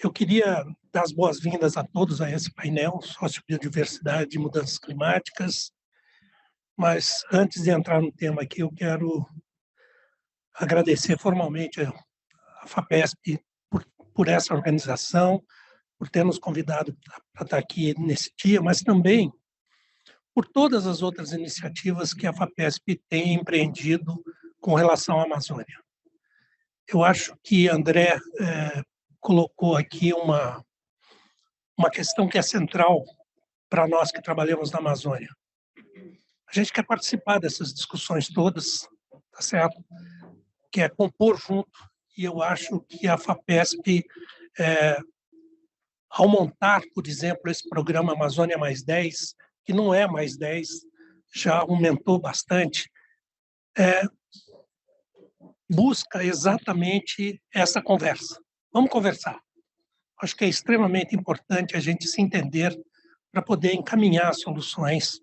Eu queria dar as boas-vindas a todos a esse painel Sociobiodiversidade e Mudanças Climáticas, mas antes de entrar no tema aqui, eu quero agradecer formalmente a FAPESP por essa organização, por ter nos convidado para estar aqui nesse dia, mas também por todas as outras iniciativas que a FAPESP tem empreendido com relação à Amazônia. Eu acho que André colocou aqui uma questão que é central para nós que trabalhamos na Amazônia. A gente quer participar dessas discussões todas, tá certo? Quer compor junto, e eu acho que a FAPESP, ao montar, por exemplo, esse programa Amazônia Mais 10, que não é mais 10, já aumentou bastante, busca exatamente essa conversa. Vamos conversar. Acho que é extremamente importante a gente se entender para poder encaminhar soluções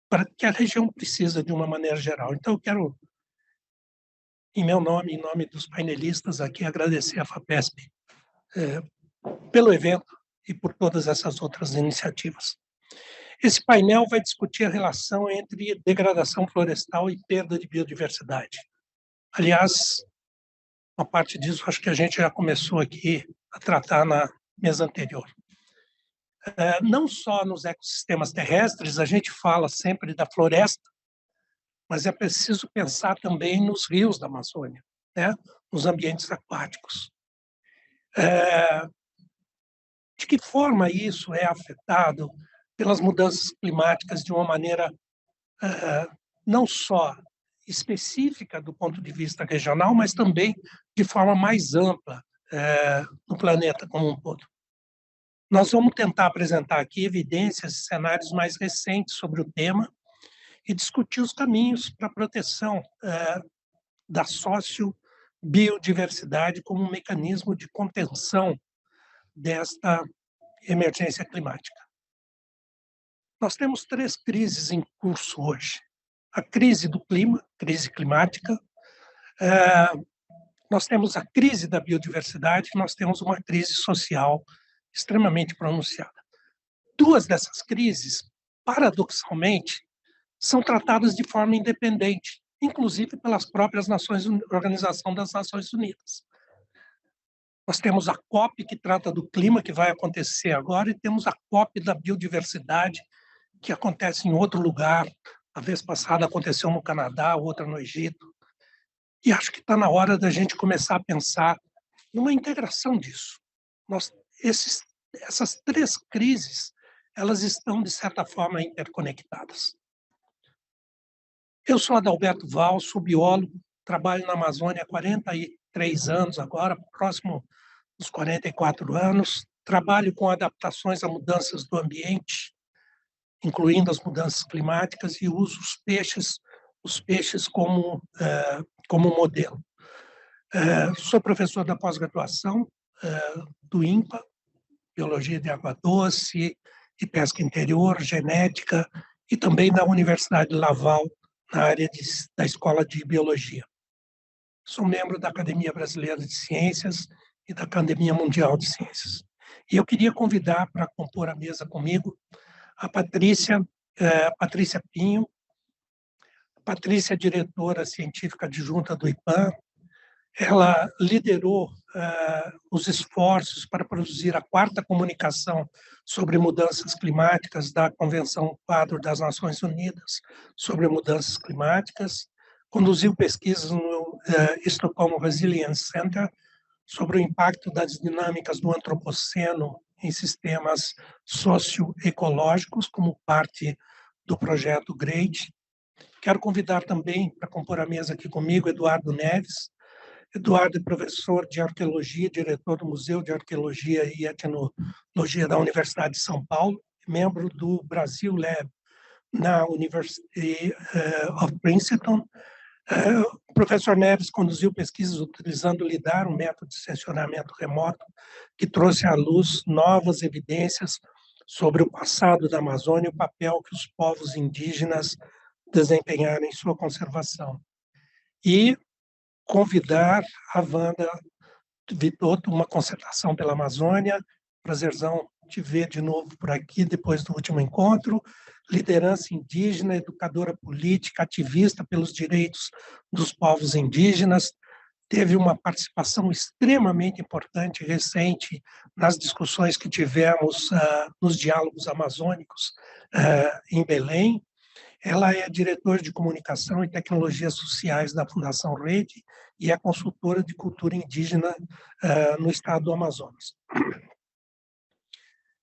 para que a região precisa de uma maneira geral. Então, eu quero, em meu nome, em nome dos painelistas aqui, agradecer a FAPESP pelo evento e por todas essas outras iniciativas. Esse painel vai discutir a relação entre degradação florestal e perda de biodiversidade. Aliás, uma parte disso acho que a gente já começou aqui a tratar na mesa anterior. Não só nos ecossistemas terrestres, a gente fala sempre da floresta, mas é preciso pensar também nos rios da Amazônia, né? Nos ambientes aquáticos. De que forma isso é afetado pelas mudanças climáticas de uma maneira não só específica do ponto de vista regional, mas também de forma mais ampla no planeta como um todo. Nós vamos tentar apresentar aqui evidências e cenários mais recentes sobre o tema e discutir os caminhos para a proteção da sociobiodiversidade como um mecanismo de contenção desta emergência climática. Nós temos 3 crises em curso hoje. A crise do clima, crise climática, nós temos a crise da biodiversidade, nós temos uma crise social extremamente pronunciada. 2 dessas crises, paradoxalmente, são tratadas de forma independente, inclusive pelas próprias Organização das Nações Unidas. Nós temos a COP, que trata do clima, que vai acontecer agora, e temos a COP da biodiversidade, que acontece em outro lugar. A vez passada aconteceu no Canadá, outra no Egito. E acho que está na hora da gente começar a pensar numa integração disso. Essas 3 crises, elas estão, de certa forma, interconectadas. Eu sou Adalberto Val, sou biólogo, trabalho na Amazônia há 43 anos agora, próximo dos 44 anos. Trabalho com adaptações a mudanças do ambiente, incluindo as mudanças climáticas, e uso os peixes como modelo. Sou professor da pós-graduação do INPA, Biologia de Água Doce e Pesca Interior, Genética, e também da Universidade de Laval, na área da Escola de Biologia. Sou membro da Academia Brasileira de Ciências e da Academia Mundial de Ciências. E eu queria convidar para compor a mesa comigo a Patrícia Pinho. Patrícia é diretora científica adjunta do IPAM. Ela liderou os esforços para produzir a 4ª comunicação sobre mudanças climáticas da Convenção Quadro das Nações Unidas sobre mudanças climáticas, conduziu pesquisas no Stockholm Resilience Center sobre o impacto das dinâmicas do antropoceno em sistemas socioecológicos, como parte do projeto GREAT. Quero convidar também para compor a mesa aqui comigo Eduardo Neves. Eduardo é professor de arqueologia, diretor do Museu de Arqueologia e Etnologia da Universidade de São Paulo, membro do Brasil Lab na University of Princeton. O professor Neves conduziu pesquisas utilizando o LIDAR, um método de sensoramento remoto, que trouxe à luz novas evidências sobre o passado da Amazônia e o papel que os povos indígenas desempenharam em sua conservação. E convidar a Wanda Vitor, uma concertação pela Amazônia, prazerzão te ver de novo por aqui depois do último encontro, liderança indígena, educadora política, ativista pelos direitos dos povos indígenas, teve uma participação extremamente importante recente nas discussões que tivemos nos diálogos amazônicos em Belém. Ela é diretora de comunicação e tecnologias sociais da Fundação Rede e é consultora de cultura indígena no estado do Amazonas.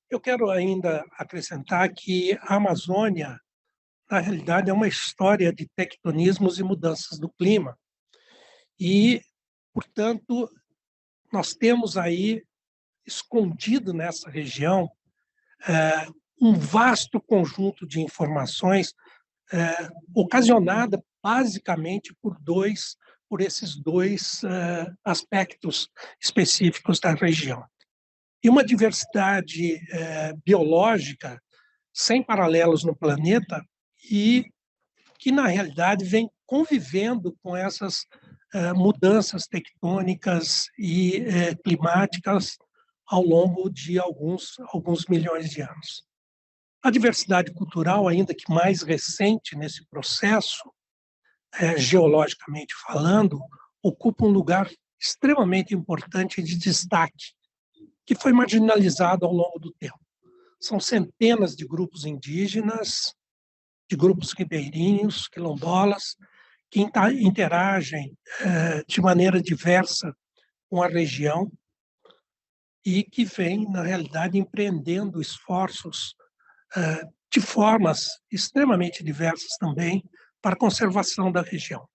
Eu quero ainda acrescentar que a Amazônia, na realidade, é uma história de tectonismos e mudanças do clima. E, portanto, nós temos aí, escondido nessa região, um vasto conjunto de informações ocasionada basicamente por esses dois aspectos específicos da região. E uma diversidade biológica sem paralelos no planeta e que, na realidade, vem convivendo com essas mudanças tectônicas e climáticas ao longo de alguns milhões de anos. A diversidade cultural, ainda que mais recente nesse processo, geologicamente falando, ocupa um lugar extremamente importante de destaque, que foi marginalizado ao longo do tempo. São centenas de grupos indígenas, de grupos ribeirinhos, quilombolas, que interagem de maneira diversa com a região e que vêm, na realidade, empreendendo esforços de formas extremamente diversas também para a conservação da região.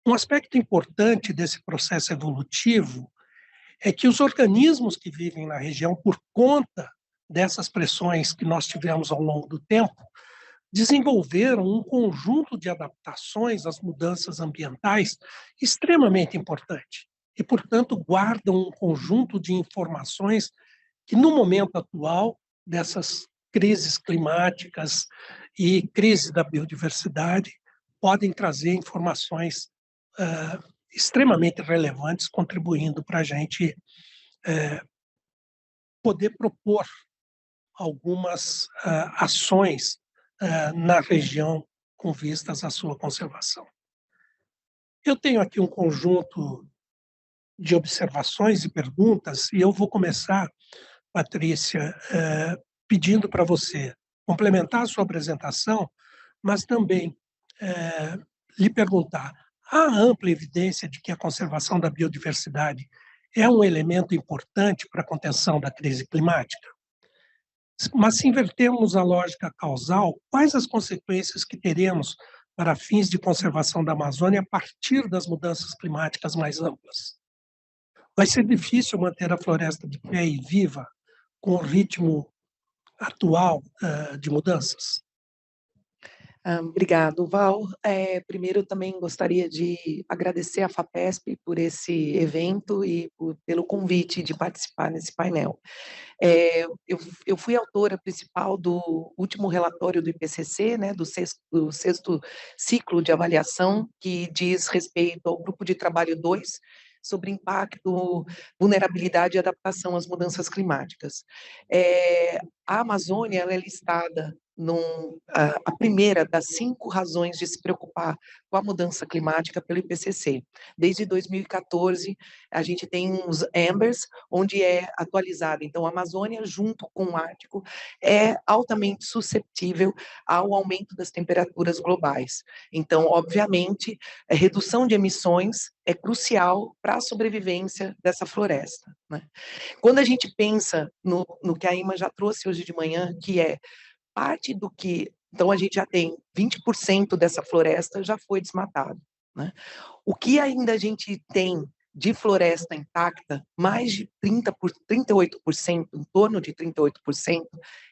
Um aspecto importante desse processo evolutivo é que os organismos que vivem na região, por conta dessas pressões que nós tivemos ao longo do tempo, desenvolveram um conjunto de adaptações às mudanças ambientais extremamente importante e, portanto, guardam um conjunto de informações que, no momento atual, dessas crises climáticas e crise da biodiversidade, podem trazer informações extremamente relevantes, contribuindo para a gente poder propor algumas ações na região com vistas à sua conservação. Eu tenho aqui um conjunto de observações e perguntas, e eu vou começar, Patrícia, pedindo para você complementar a sua apresentação, mas também lhe perguntar: há ampla evidência de que a conservação da biodiversidade é um elemento importante para a contenção da crise climática? Mas, se invertermos a lógica causal, quais as consequências que teremos para fins de conservação da Amazônia a partir das mudanças climáticas mais amplas? Vai ser difícil manter a floresta de pé e viva com o ritmo atual de mudanças? Obrigado, Val. Primeiro, também gostaria de agradecer à FAPESP por esse evento e pelo convite de participar nesse painel. Eu fui autora principal do último relatório do IPCC, né, do sexto ciclo de avaliação, que diz respeito ao grupo de trabalho 2, sobre impacto, vulnerabilidade e adaptação às mudanças climáticas. A Amazônia ela é listada a primeira das 5 razões de se preocupar com a mudança climática pelo IPCC. Desde 2014, a gente tem uns Ambers, onde é atualizada. Então, a Amazônia, junto com o Ártico, é altamente susceptível ao aumento das temperaturas globais. Então, obviamente, a redução de emissões é crucial para a sobrevivência dessa floresta, né? Quando a gente pensa no que a Ima já trouxe hoje de manhã, que é parte do que... Então, a gente já tem 20% dessa floresta já foi desmatado, né? O que ainda a gente tem de floresta intacta, mais de 38%, em torno de 38%,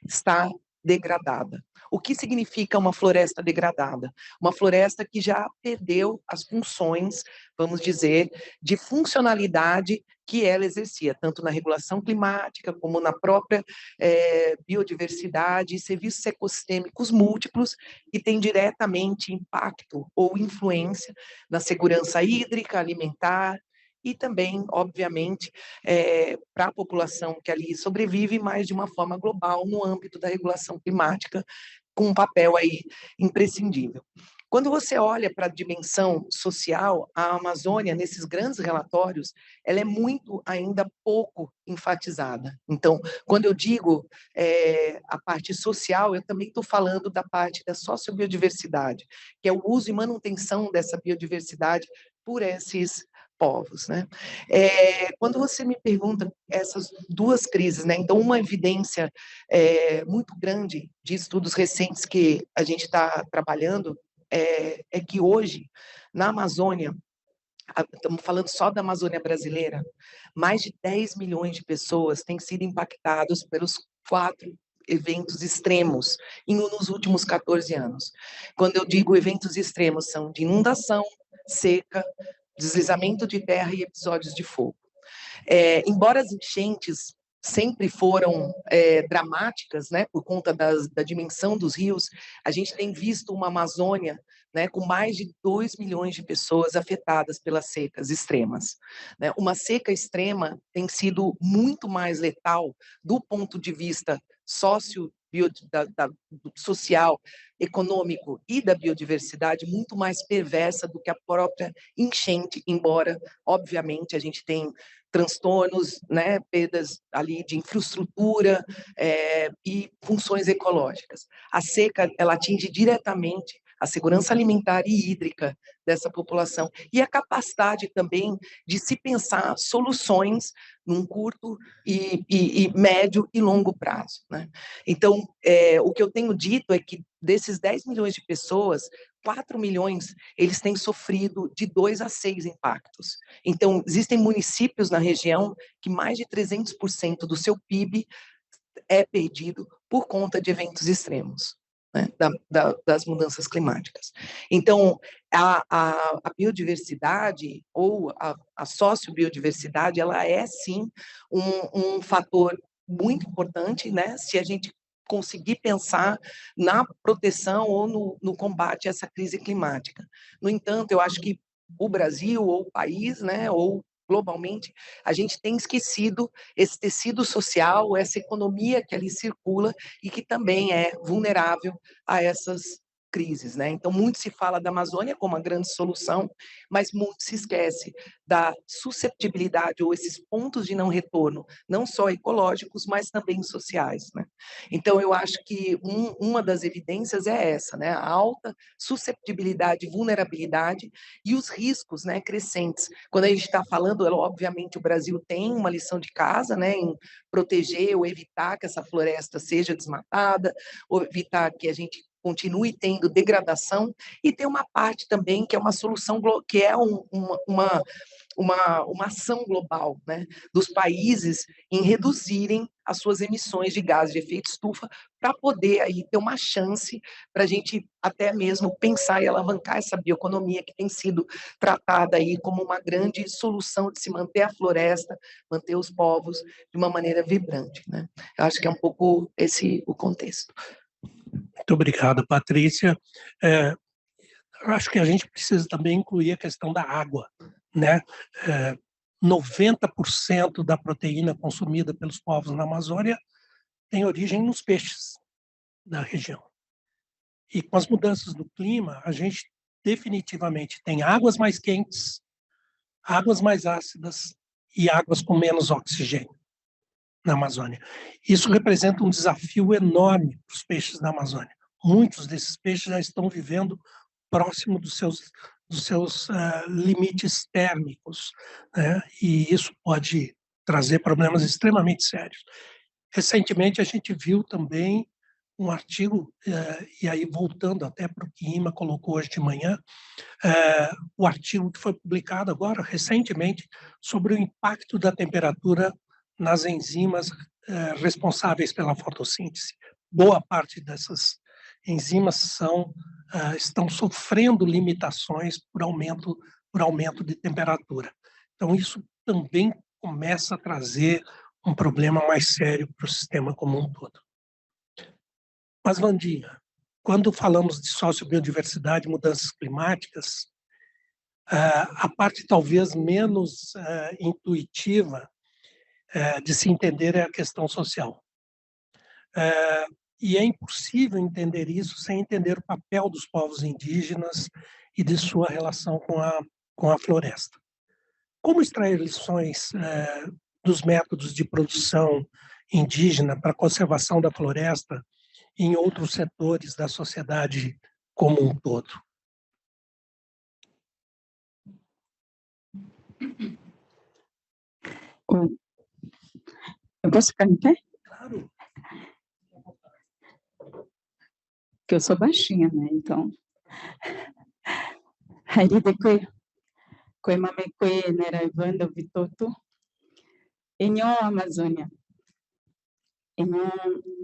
está degradada. O que significa uma floresta degradada? Uma floresta que já perdeu as funções, vamos dizer, de funcionalidade que ela exercia, tanto na regulação climática, como na própria biodiversidade e serviços ecossistêmicos múltiplos, que têm diretamente impacto ou influência na segurança hídrica, alimentar e também, obviamente, para a população que ali sobrevive, mas de uma forma global, no âmbito da regulação climática, com um papel aí imprescindível. Quando você olha para a dimensão social, a Amazônia, nesses grandes relatórios, ela é muito ainda pouco enfatizada. Então, quando eu digo a parte social, eu também estou falando da parte da sociobiodiversidade, que é o uso e manutenção dessa biodiversidade por esses povos, né? Quando você me pergunta essas duas crises, né? Então, uma evidência muito grande de estudos recentes que a gente está trabalhando é que hoje, na Amazônia, estamos falando só da Amazônia brasileira, mais de 10 milhões de pessoas têm sido impactados pelos 4 eventos extremos nos últimos 14 anos. Quando eu digo eventos extremos, são de inundação, seca, deslizamento de terra e episódios de fogo. Embora as enchentes sempre foram dramáticas, né, por conta da dimensão dos rios, a gente tem visto uma Amazônia, né, com mais de 2 milhões de pessoas afetadas pelas secas extremas, né? Uma seca extrema tem sido muito mais letal do ponto de vista social, econômico e da biodiversidade, muito mais perversa do que a própria enchente, embora, obviamente, a gente tem transtornos, né, perdas ali de infraestrutura e funções ecológicas. A seca, ela atinge diretamente a segurança alimentar e hídrica dessa população e a capacidade também de se pensar soluções num curto e médio e longo prazo, né? Então, o que eu tenho dito é que desses 10 milhões de pessoas, 4 milhões, eles têm sofrido de 2 a 6 impactos. Então, existem municípios na região que mais de 300% do seu PIB é perdido por conta de eventos extremos, né, das mudanças climáticas. Então, a biodiversidade ou a sociobiodiversidade, ela é, sim, um fator muito importante, né, se a gente conseguir pensar na proteção ou no combate a essa crise climática. No entanto, eu acho que o Brasil, ou o país, né, ou globalmente, a gente tem esquecido esse tecido social, essa economia que ali circula e que também é vulnerável a essas crises, né? Então, muito se fala da Amazônia como uma grande solução, mas muito se esquece da susceptibilidade ou esses pontos de não retorno, não só ecológicos, mas também sociais, né? Então, eu acho que uma das evidências é essa, né? A alta susceptibilidade e vulnerabilidade e os riscos, né, crescentes. Quando a gente está falando, obviamente, o Brasil tem uma lição de casa, né, em proteger ou evitar que essa floresta seja desmatada, ou evitar que a gente continue tendo degradação, e tem uma parte também que é uma solução, que é uma ação global, né, dos países em reduzirem as suas emissões de gases de efeito estufa para poder aí ter uma chance para a gente até mesmo pensar e alavancar essa bioeconomia que tem sido tratada aí como uma grande solução de se manter a floresta, manter os povos de uma maneira vibrante, né? Eu acho que é um pouco esse o contexto. Muito obrigado, Patrícia. Eu acho que a gente precisa também incluir a questão da água, né? 90% da proteína consumida pelos povos na Amazônia tem origem nos peixes da região. E com as mudanças do clima, a gente definitivamente tem águas mais quentes, águas mais ácidas e águas com menos oxigênio na Amazônia. Isso representa um desafio enorme para os peixes da Amazônia. Muitos desses peixes já estão vivendo próximo dos seus limites térmicos, né? E isso pode trazer problemas extremamente sérios. Recentemente, a gente viu também um artigo, e aí voltando até para o que Ima colocou hoje de manhã, o artigo que foi publicado agora, recentemente, sobre o impacto da temperatura nas enzimas responsáveis pela fotossíntese. Boa parte dessas enzimas estão sofrendo limitações por aumento de temperatura. Então, isso também começa a trazer um problema mais sério para o sistema como um todo. Mas, Vandinha, quando falamos de sociobiodiversidade e mudanças climáticas, A parte talvez menos intuitiva de se entender é a questão social. E é impossível entender isso sem entender o papel dos povos indígenas e de sua relação com a floresta. Como extrair lições dos métodos de produção indígena para a conservação da floresta em outros setores da sociedade como um todo? Eu posso ficar em pé? Claro. Porque eu sou baixinha, né? Então. Haridekwe, Koemamekwe, Neraivanda, Vitoto, Enho Amazônia, Enho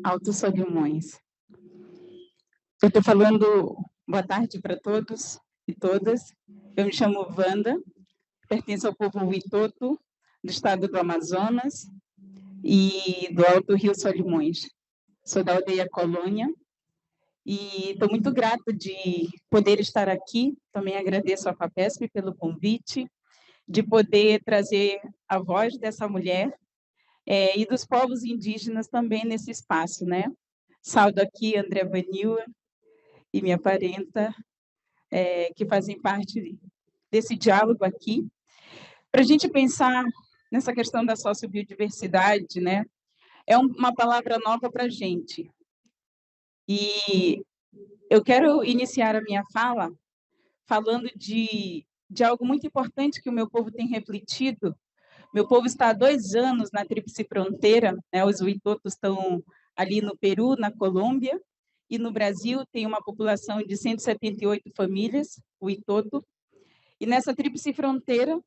Alto Solimões. Eu estou falando boa tarde para todos e todas. Eu me chamo Wanda, pertenço ao povo Witoto, do estado do Amazonas e do Alto Rio Solimões. Sou da aldeia Colônia e estou muito grata de poder estar aqui. Também agradeço à FAPESP pelo convite, de poder trazer a voz dessa mulher e dos povos indígenas também nesse espaço, né? Saúdo aqui André Vanilla e minha parenta, que fazem parte desse diálogo aqui, para a gente pensar nessa questão da sociobiodiversidade, né? É uma palavra nova para a gente. E eu quero iniciar a minha fala falando de algo muito importante que o meu povo tem refletido. Meu povo está há 2 anos na Tríplice Fronteira, né? Os Witotos estão ali no Peru, na Colômbia, e no Brasil tem uma população de 178 famílias, Witoto. E nessa Tríplice Fronteira,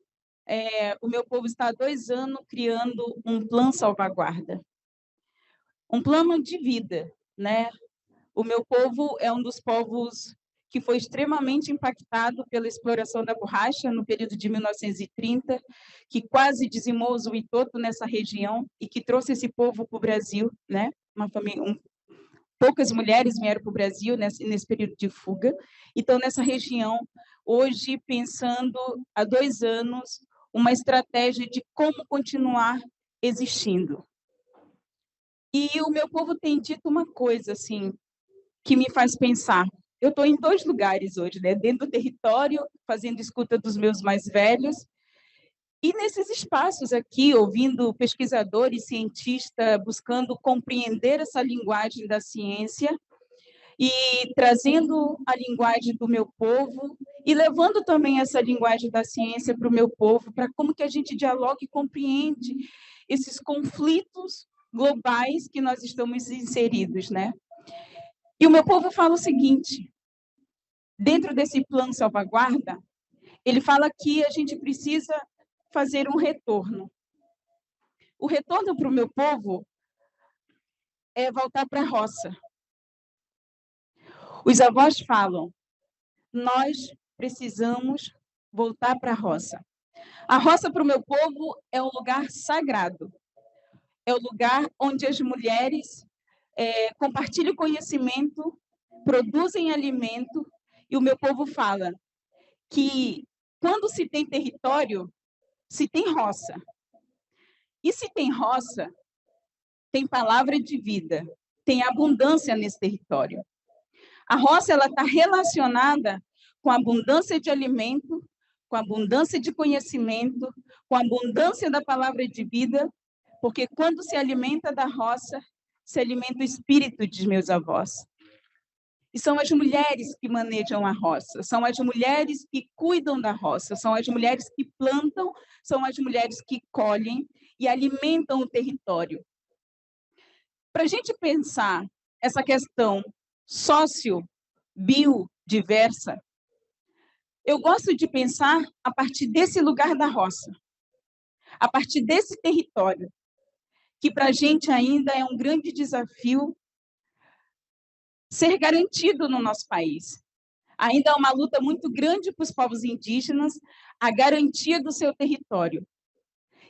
o meu povo está há 2 anos criando um plano salvaguarda, um plano de vida, né? O meu povo é um dos povos que foi extremamente impactado pela exploração da borracha no período de 1930, que quase dizimou os Witoto nessa região e que trouxe esse povo para o Brasil, né? Poucas mulheres vieram para o Brasil nesse período de fuga. Então, nessa região, hoje, pensando há 2 anos, uma estratégia de como continuar existindo. E o meu povo tem dito uma coisa, assim, que me faz pensar. Eu estou em 2 lugares hoje, né? Dentro do território, fazendo escuta dos meus mais velhos, e nesses espaços aqui, ouvindo pesquisadores, cientistas, buscando compreender essa linguagem da ciência e trazendo a linguagem do meu povo e levando também essa linguagem da ciência para o meu povo, para como que a gente dialoga e compreende esses conflitos globais que nós estamos inseridos, né? E o meu povo fala o seguinte, dentro desse plano salvaguarda, ele fala que a gente precisa fazer um retorno. O retorno para o meu povo é voltar para a roça. Os avós falam, nós precisamos voltar para a roça. A roça para o meu povo é um lugar sagrado. É o lugar onde as mulheres compartilham conhecimento, produzem alimento, e o meu povo fala que quando se tem território, se tem roça. E se tem roça, tem palavra de vida, tem abundância nesse território. A roça ela está relacionada com a abundância de alimento, com a abundância de conhecimento, com a abundância da palavra de vida, porque quando se alimenta da roça, se alimenta o espírito de meus avós. E são as mulheres que manejam a roça, são as mulheres que cuidam da roça, são as mulheres que plantam, são as mulheres que colhem e alimentam o território. Para a gente pensar essa questão socio-biodiversa, eu gosto de pensar a partir desse lugar da roça, a partir desse território, que para a gente ainda é um grande desafio ser garantido no nosso país. Ainda é uma luta muito grande para os povos indígenas a garantia do seu território.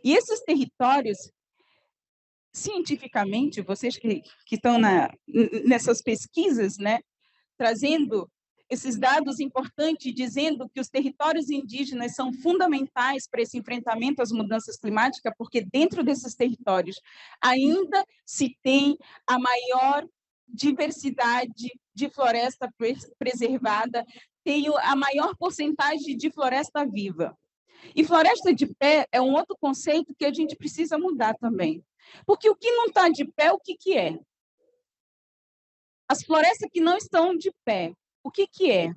E esses territórios, cientificamente, vocês que estão nessas pesquisas, né, trazendo esses dados importantes dizendo que os territórios indígenas são fundamentais para esse enfrentamento às mudanças climáticas, porque dentro desses territórios ainda se tem a maior diversidade de floresta preservada, tem a maior porcentagem de floresta viva. E floresta de pé é um outro conceito que a gente precisa mudar também. Porque o que não está de pé, o que é? As florestas que não estão de pé, o que é?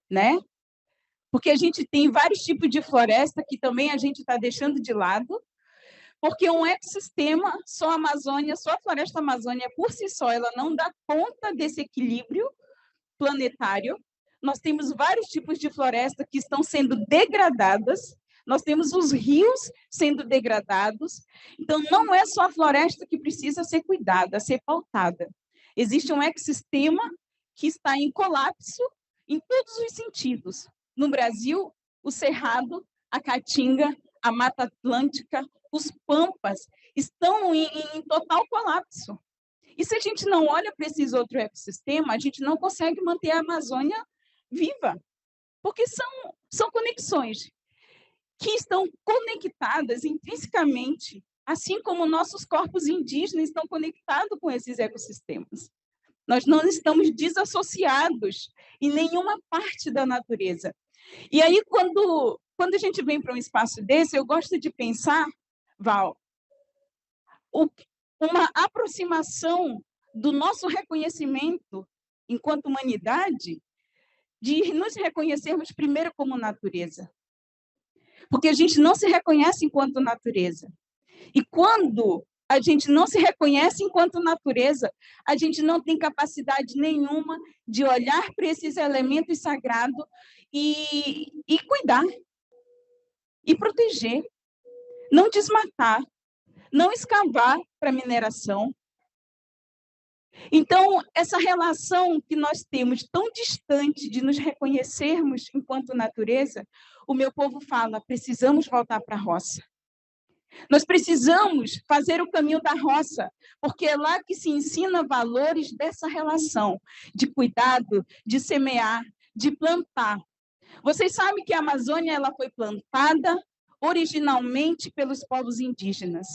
Né? Porque a gente tem vários tipos de floresta que também a gente está deixando de lado, porque um ecossistema, só a Amazônia, só a floresta amazônica por si só, ela não dá conta desse equilíbrio planetário. Nós temos vários tipos de floresta que estão sendo degradadas, nós temos os rios sendo degradados, então não é só a floresta que precisa ser cuidada, ser pautada. Existe um ecossistema que está em colapso em todos os sentidos. No Brasil, o Cerrado, a Caatinga, a Mata Atlântica, os Pampas estão em total colapso. E se a gente não olha para esses outros ecossistemas, a gente não consegue manter a Amazônia viva, porque são conexões que estão conectadas intrinsecamente, assim como nossos corpos indígenas estão conectados com esses ecossistemas. Nós não estamos desassociados em nenhuma parte da natureza. E aí, quando a gente vem para um espaço desse, eu gosto de pensar, Val, uma aproximação do nosso reconhecimento enquanto humanidade, de nos reconhecermos primeiro como natureza. Porque a gente não se reconhece enquanto natureza. E quando a gente não se reconhece enquanto natureza, a gente não tem capacidade nenhuma de olhar para esses elementos sagrados e cuidar, e proteger, não desmatar, não escavar para mineração. Então, essa relação que nós temos tão distante de nos reconhecermos enquanto natureza, o meu povo fala, precisamos voltar para a roça. Nós precisamos fazer o caminho da roça, porque é lá que se ensina valores dessa relação, de cuidado, de semear, de plantar. Vocês sabem que a Amazônia ela foi plantada originalmente pelos povos indígenas.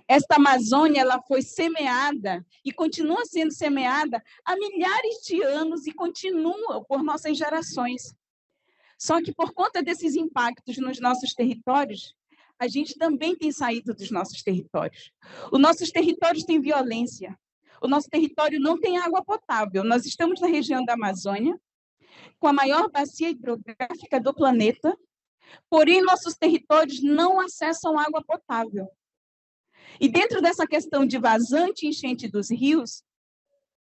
Esta Amazônia ela foi semeada e continua sendo semeada há milhares de anos e continua por nossas gerações. Só que por conta desses impactos nos nossos territórios, a gente também tem saído dos nossos territórios. Os nossos territórios têm violência. O nosso território não tem água potável. Nós estamos na região da Amazônia, com a maior bacia hidrográfica do planeta, porém nossos territórios não acessam água potável. E dentro dessa questão de vazante e enchente dos rios,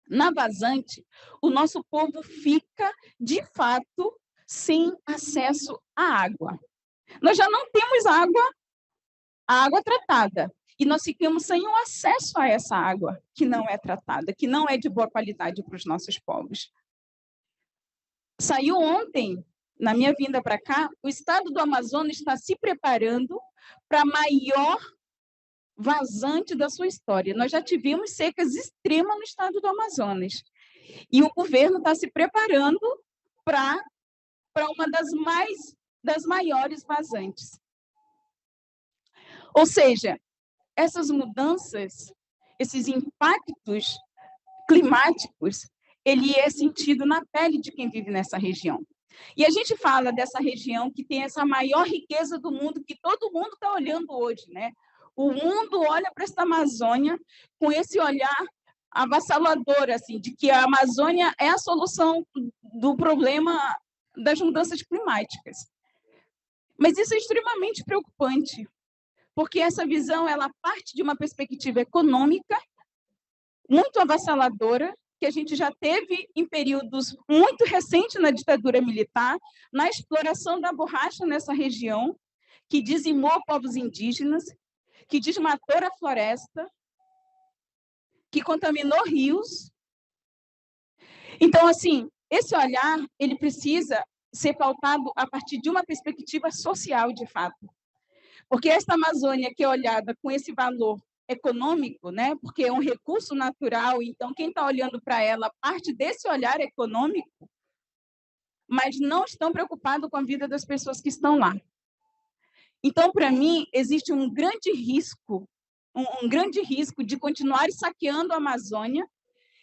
na vazante, o nosso povo fica, de fato, sem acesso à água. Nós já não temos água tratada, e nós ficamos sem o acesso a essa água que não é tratada, que não é de boa qualidade para os nossos povos. Saiu ontem, na minha vinda para cá, o estado do Amazonas está se preparando para a maior vazante da sua história. Nós já tivemos secas extremas no estado do Amazonas. E o governo está se preparando para uma das maiores vazantes. Ou seja, essas mudanças, esses impactos climáticos, ele é sentido na pele de quem vive nessa região. E a gente fala dessa região que tem essa maior riqueza do mundo, que todo mundo está olhando hoje, né? O mundo olha para essa Amazônia com esse olhar avassalador, assim, de que a Amazônia é a solução do problema das mudanças climáticas. Mas isso é extremamente preocupante, porque essa visão ela parte de uma perspectiva econômica muito avassaladora, que a gente já teve em períodos muito recentes na ditadura militar, na exploração da borracha nessa região, que dizimou povos indígenas, que desmatou a floresta, que contaminou rios. Então, assim, esse olhar ele precisa ser pautado a partir de uma perspectiva social, de fato. Porque esta Amazônia que é olhada com esse valor econômico, né? Porque é um recurso natural, então quem está olhando para ela parte desse olhar econômico, mas não estão preocupados com a vida das pessoas que estão lá. Então, para mim, existe um grande risco de continuar saqueando a Amazônia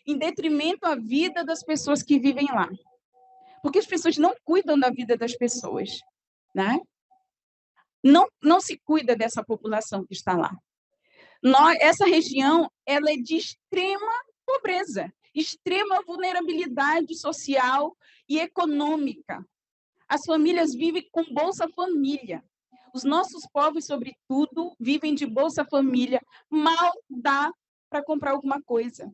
em detrimento à vida das pessoas que vivem lá. Porque as pessoas não cuidam da vida das pessoas, né? Não se cuida dessa população que está lá. Essa região ela é de extrema pobreza, extrema vulnerabilidade social e econômica. As famílias vivem com Bolsa Família. Os nossos povos, sobretudo, vivem de Bolsa Família. Mal dá para comprar alguma coisa.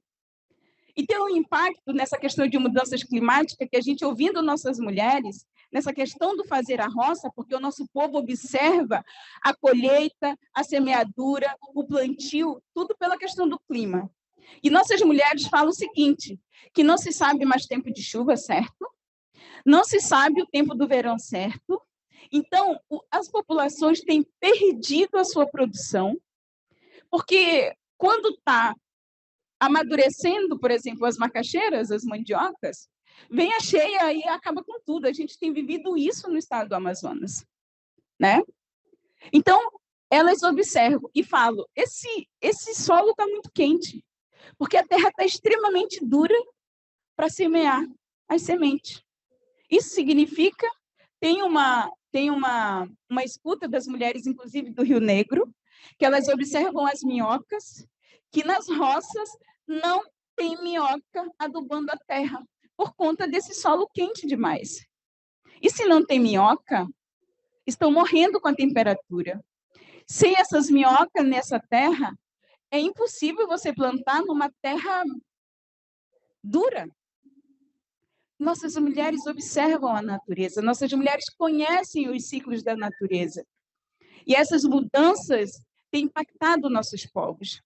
E tem um impacto nessa questão de mudanças climáticas que a gente, ouvindo nossas mulheres, nessa questão do fazer a roça, porque o nosso povo observa a colheita, a semeadura, o plantio, tudo pela questão do clima. E nossas mulheres falam o seguinte, que não se sabe mais tempo de chuva, certo? Não se sabe o tempo do verão, certo? Então, as populações têm perdido a sua produção, porque quando está amadurecendo, por exemplo, as macaxeiras, as mandiocas, vem a cheia e acaba com tudo. A gente tem vivido isso no estado do Amazonas, né? Então, elas observam e falam, esse solo está muito quente, porque a terra está extremamente dura para semear as sementes. Isso significa, tem uma escuta das mulheres, inclusive do Rio Negro, que elas observam as minhocas, que nas roças não tem minhoca adubando a terra, por conta desse solo quente demais. E se não tem minhoca, estão morrendo com a temperatura. Sem essas minhocas nessa terra, é impossível você plantar numa terra dura. Nossas mulheres observam a natureza, nossas mulheres conhecem os ciclos da natureza. E essas mudanças têm impactado nossos povos.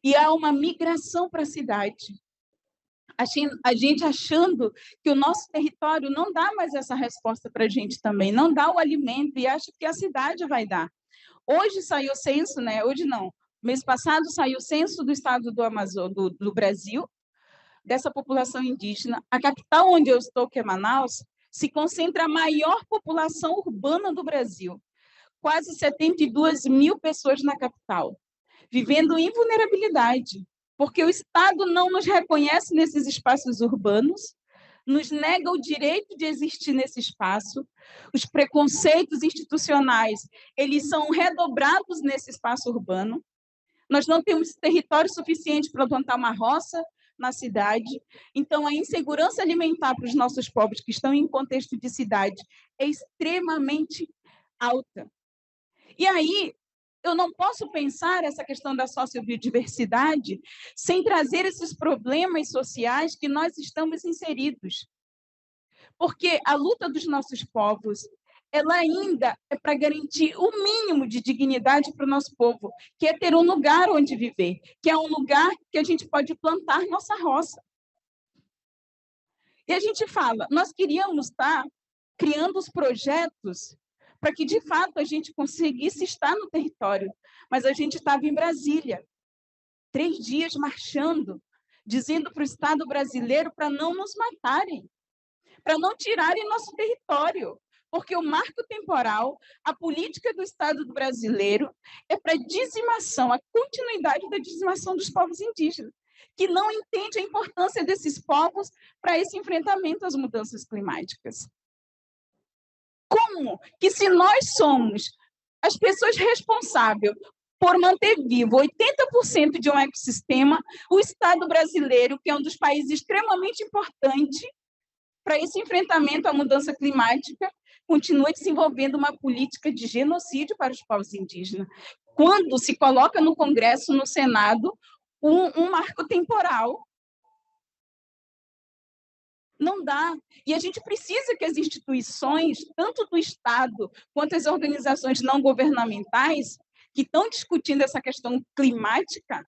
E há uma migração para a cidade. A gente achando que o nosso território não dá mais essa resposta para a gente também, não dá o alimento e acha que a cidade vai dar. Hoje saiu o censo, né? Hoje não. Mês passado saiu o censo do estado do Amazonas, do Brasil, dessa população indígena. A capital onde eu estou, que é Manaus, se concentra a maior população urbana do Brasil. Quase 72 mil pessoas na capital, vivendo em vulnerabilidade, porque o Estado não nos reconhece nesses espaços urbanos, nos nega o direito de existir nesse espaço, os preconceitos institucionais, eles são redobrados nesse espaço urbano, nós não temos território suficiente para plantar uma roça na cidade, então a insegurança alimentar para os nossos povos que estão em contexto de cidade é extremamente alta. E aí, eu não posso pensar essa questão da sociobiodiversidade sem trazer esses problemas sociais que nós estamos inseridos. Porque a luta dos nossos povos, ela ainda é para garantir o mínimo de dignidade para o nosso povo, que é ter um lugar onde viver, que é um lugar que a gente pode plantar nossa roça. E a gente fala, nós queríamos estar criando os projetos para que, de fato, a gente conseguisse estar no território. Mas a gente estava em Brasília, 3 dias marchando, dizendo para o Estado brasileiro para não nos matarem, para não tirarem nosso território, porque o marco temporal, a política do Estado brasileiro é para dizimação, a continuidade da dizimação dos povos indígenas, que não entende a importância desses povos para esse enfrentamento às mudanças climáticas. Como que, se nós somos as pessoas responsáveis por manter vivo 80% de um ecossistema, o Estado brasileiro, que é um dos países extremamente importantes para esse enfrentamento à mudança climática, continua desenvolvendo uma política de genocídio para os povos indígenas, quando se coloca no Congresso, no Senado, um marco temporal. Não dá. E a gente precisa que as instituições, tanto do Estado quanto as organizações não governamentais, que estão discutindo essa questão climática,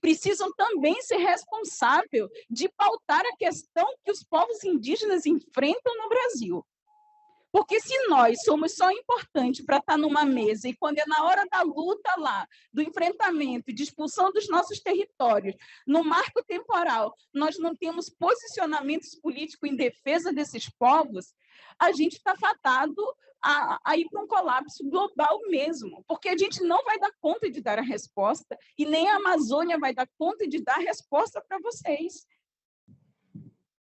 precisam também ser responsáveis de pautar a questão que os povos indígenas enfrentam no Brasil. Porque se nós somos só importantes para estar numa mesa e quando é na hora da luta lá, do enfrentamento e de expulsão dos nossos territórios, no marco temporal, nós não temos posicionamentos políticos em defesa desses povos, a gente está fadado a ir para um colapso global mesmo, porque a gente não vai dar conta de dar a resposta, e nem a Amazônia vai dar conta de dar a resposta para vocês.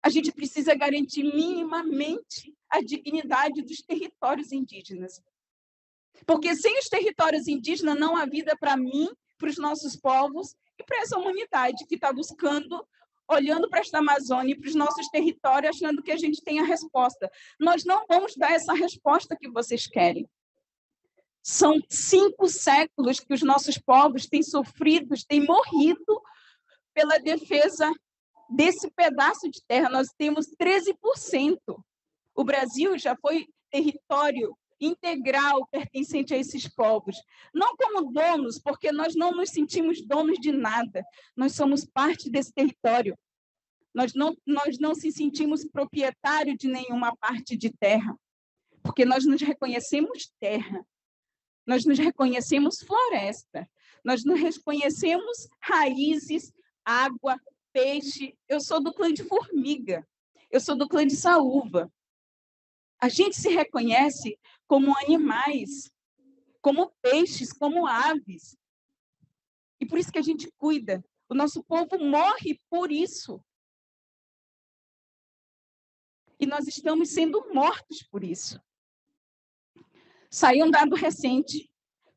A gente precisa garantir minimamente a dignidade dos territórios indígenas. Porque sem os territórios indígenas não há vida para mim, para os nossos povos e para essa humanidade que está buscando, olhando para esta Amazônia e para os nossos territórios, achando que a gente tem a resposta. Nós não vamos dar essa resposta que vocês querem. São 5 séculos que os nossos povos têm sofrido, têm morrido pela defesa desse pedaço de terra. Nós temos 13%. O Brasil já foi território integral pertencente a esses povos. Não como donos, porque nós não nos sentimos donos de nada. Nós somos parte desse território. Nós não se sentimos proprietário de nenhuma parte de terra, porque nós nos reconhecemos terra. Nós nos reconhecemos floresta. Nós nos reconhecemos raízes, água, peixe. Eu sou do clã de formiga. Eu sou do clã de saúva. A gente se reconhece como animais, como peixes, como aves. E por isso que a gente cuida. O nosso povo morre por isso. E nós estamos sendo mortos por isso. Saiu um dado recente.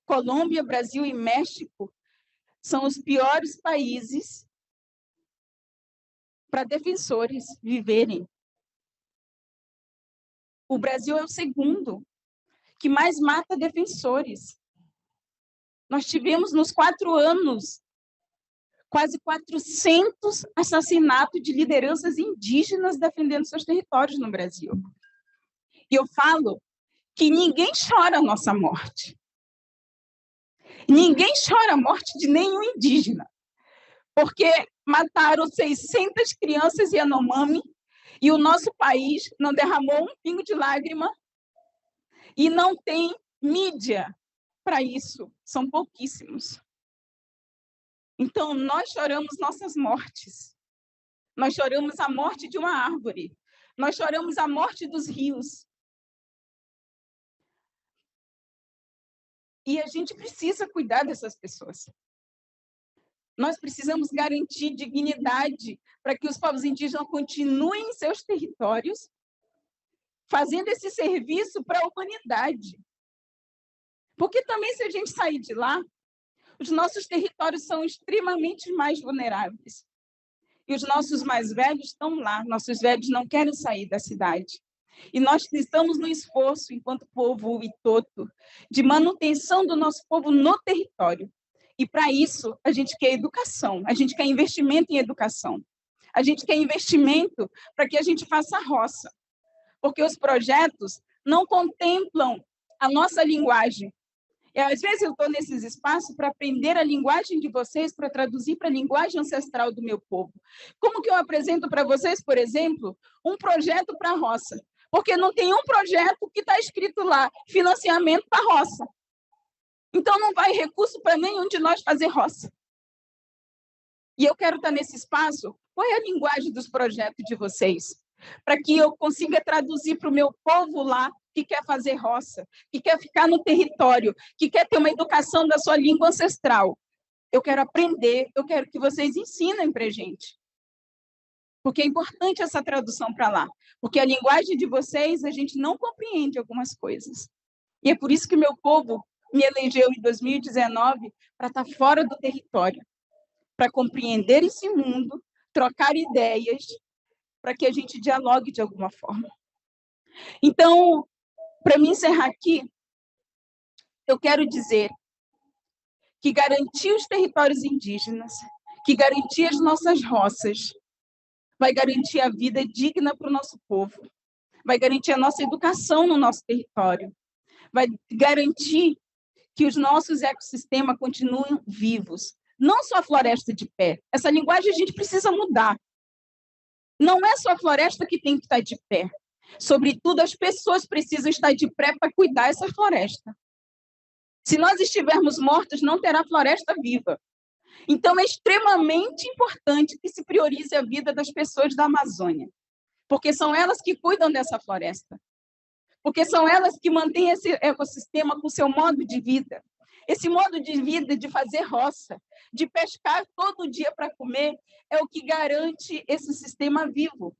Colômbia, Brasil e México são os piores países para defensores viverem. O Brasil é o segundo que mais mata defensores. Nós tivemos, nos 4 anos, quase 400 assassinatos de lideranças indígenas defendendo seus territórios no Brasil. E eu falo que ninguém chora a nossa morte. Ninguém chora a morte de nenhum indígena, porque mataram 600 crianças Yanomami e o nosso país não derramou um pingo de lágrima e não tem mídia para isso. São pouquíssimos. Então, nós choramos nossas mortes. Nós choramos a morte de uma árvore. Nós choramos a morte dos rios. E a gente precisa cuidar dessas pessoas. Nós precisamos garantir dignidade para que os povos indígenas continuem em seus territórios, fazendo esse serviço para a humanidade. Porque também, se a gente sair de lá, os nossos territórios são extremamente mais vulneráveis. E os nossos mais velhos estão lá. Nossos velhos não querem sair da cidade. E nós estamos no esforço, enquanto povo Witoto, de manutenção do nosso povo no território. E, para isso, a gente quer educação, a gente quer investimento em educação. A gente quer investimento para que a gente faça roça. Porque os projetos não contemplam a nossa linguagem. E, às vezes, eu estou nesses espaços para aprender a linguagem de vocês, para traduzir para a linguagem ancestral do meu povo. Como que eu apresento para vocês, por exemplo, um projeto para a roça? Porque não tem um projeto que está escrito lá, financiamento para a roça. Então, não vai recurso para nenhum de nós fazer roça. E eu quero estar nesse espaço. Qual é a linguagem dos projetos de vocês? Para que eu consiga traduzir para o meu povo lá, que quer fazer roça, que quer ficar no território, que quer ter uma educação da sua língua ancestral. Eu quero aprender, eu quero que vocês ensinem para a gente. Porque é importante essa tradução para lá. Porque a linguagem de vocês, a gente não compreende algumas coisas. E é por isso que meu povo me elegeu em 2019 para estar fora do território, para compreender esse mundo, trocar ideias, para que a gente dialogue de alguma forma. Então, para me encerrar aqui, eu quero dizer que garantir os territórios indígenas, que garantir as nossas roças, vai garantir a vida digna para o nosso povo, vai garantir a nossa educação no nosso território, vai garantir que os nossos ecossistemas continuem vivos, não só a floresta de pé. Essa linguagem a gente precisa mudar. Não é só a floresta que tem que estar de pé. Sobretudo, as pessoas precisam estar de pé para cuidar dessa floresta. Se nós estivermos mortos, não terá floresta viva. Então, é extremamente importante que se priorize a vida das pessoas da Amazônia, porque são elas que cuidam dessa floresta. porque são elas que mantêm esse ecossistema com seu modo de vida. Esse modo de vida de fazer roça, de pescar todo dia para comer, é o que garante esse sistema vivo,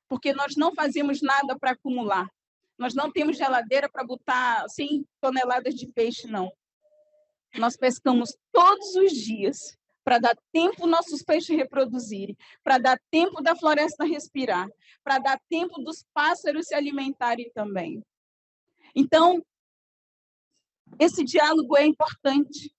porque nós não fazemos nada para acumular. Nós não temos geladeira para botar 100 toneladas de peixe, não. Nós pescamos todos os dias para dar tempo nossos peixes reproduzirem, para dar tempo da floresta respirar, para dar tempo dos pássaros se alimentarem também. Então, esse diálogo é importante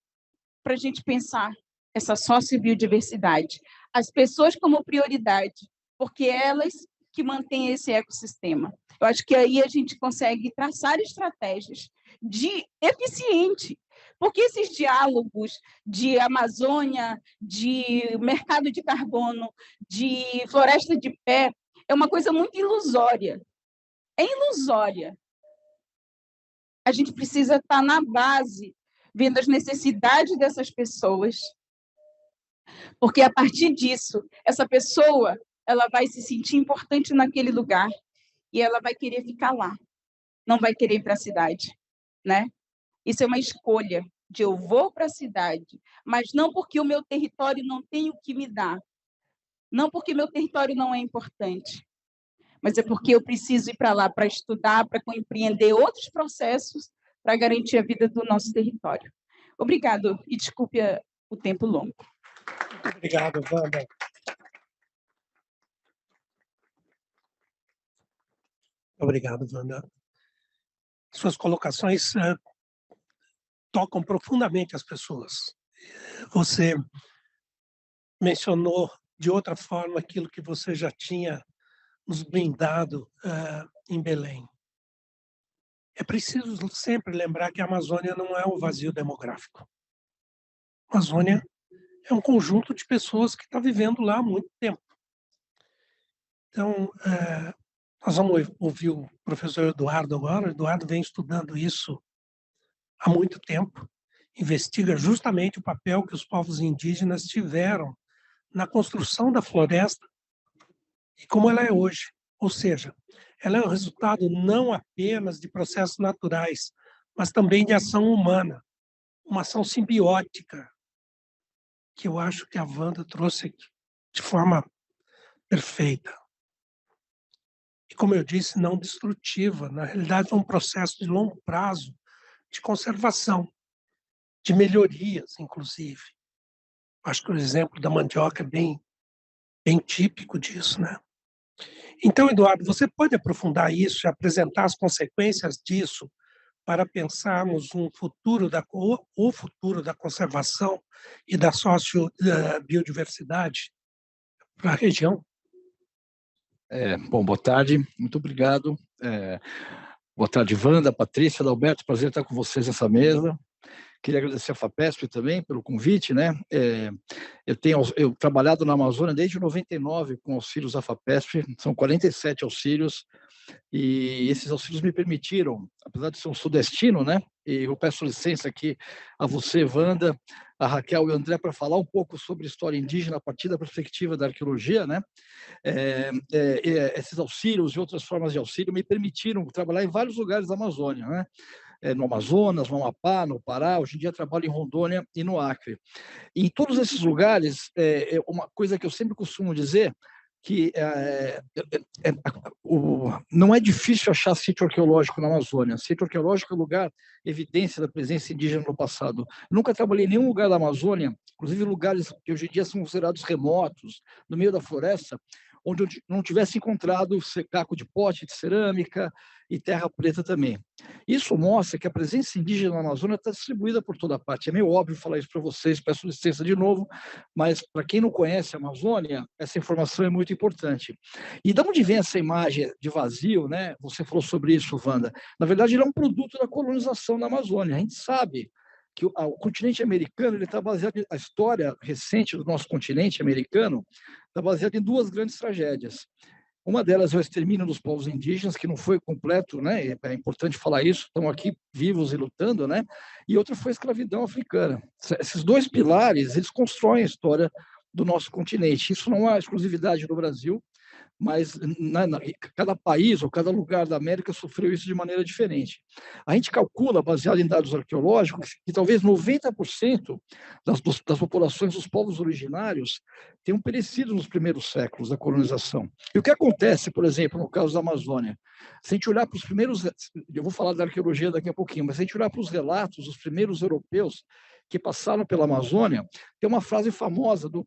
para a gente pensar essa sociobiodiversidade, as pessoas como prioridade, porque elas que mantêm esse ecossistema. Eu acho que aí a gente consegue traçar estratégias de eficiente, porque esses diálogos de Amazônia, de mercado de carbono, de floresta de pé, é uma coisa muito ilusória. É ilusória. A gente precisa estar na base, vendo as necessidades dessas pessoas, porque a partir disso, essa pessoa ela vai se sentir importante naquele lugar e ela vai querer ficar lá, não vai querer ir para a cidade, né? Isso é uma escolha de eu vou para a cidade, mas não porque o meu território não tem o que me dar, não porque meu território não é importante, mas é porque eu preciso ir para lá para estudar, para compreender outros processos para garantir a vida do nosso território. Obrigado e desculpe o tempo longo. Muito obrigado, Wanda. Obrigado, Wanda. Suas colocações tocam profundamente as pessoas. Você mencionou de outra forma aquilo que você já tinha nos blindado em Belém. É preciso sempre lembrar que a Amazônia não é um vazio demográfico. A Amazônia é um conjunto de pessoas que está vivendo lá há muito tempo. Então, nós vamos ouvir o professor Eduardo agora. O Eduardo vem estudando isso há muito tempo, investiga justamente o papel que os povos indígenas tiveram na construção da floresta e como ela é hoje. Ou seja, ela é o resultado não apenas de processos naturais, mas também de ação humana, uma ação simbiótica, que eu acho que a Wanda trouxe aqui de forma perfeita. E, como eu disse, não destrutiva. Na realidade, é um processo de longo prazo de conservação, de melhorias, inclusive. Acho que o exemplo da mandioca é bem típico disso, né? Então, Eduardo, você pode aprofundar isso e apresentar as consequências disso para pensarmos o futuro da conservação e da sociobiodiversidade para a região? Bom, boa tarde, muito obrigado. Boa tarde, Wanda, Patrícia, Adalberto, prazer estar com vocês nessa mesa. Queria agradecer a FAPESP também pelo convite, né? Eu tenho trabalhado na Amazônia desde 99 com auxílios da FAPESP, são 47 auxílios, e esses auxílios me permitiram, apesar de ser um sudestino, né? E eu peço licença aqui a você, Wanda, a Raquel e o André, para falar um pouco sobre história indígena a partir da perspectiva da arqueologia, né? Esses auxílios e outras formas de auxílio me permitiram trabalhar em vários lugares da Amazônia, né? No Amazonas, no Amapá, no Pará, hoje em dia trabalho em Rondônia e no Acre. E em todos esses lugares, uma coisa que eu sempre costumo dizer, que não é difícil achar sítio arqueológico na Amazônia. Sítio arqueológico é lugar, evidência da presença indígena no passado. Eu nunca trabalhei em nenhum lugar da Amazônia, inclusive lugares que hoje em dia são considerados remotos, no meio da floresta, onde eu não tivesse encontrado caco de pote, de cerâmica e terra preta também. Isso mostra que a presença indígena na Amazônia está distribuída por toda parte. É meio óbvio falar isso para vocês, peço licença de novo, mas para quem não conhece a Amazônia, essa informação é muito importante. E de onde vem essa imagem de vazio, né? Você falou sobre isso, Wanda. Na verdade, ele é um produto da colonização da Amazônia. A gente sabe que o continente americano ele está baseado, a história recente do nosso continente americano está baseada em duas grandes tragédias. Uma delas é o extermínio dos povos indígenas, que não foi completo, né? É importante falar isso, estão aqui vivos e lutando, né? E outra foi a escravidão africana. Esses dois pilares, eles constroem a história do nosso continente. Isso não é exclusividade do Brasil. mas cada país ou cada lugar da América sofreu isso de maneira diferente. A gente calcula, baseado em dados arqueológicos, que talvez 90% das populações dos povos originários tenham perecido nos primeiros séculos da colonização. E o que acontece, por exemplo, no caso da Amazônia? Se a gente olhar para os primeiros, eu vou falar da arqueologia daqui a pouquinho, mas se a gente olhar para os relatos dos primeiros europeus que passaram pela Amazônia, tem uma frase famosa do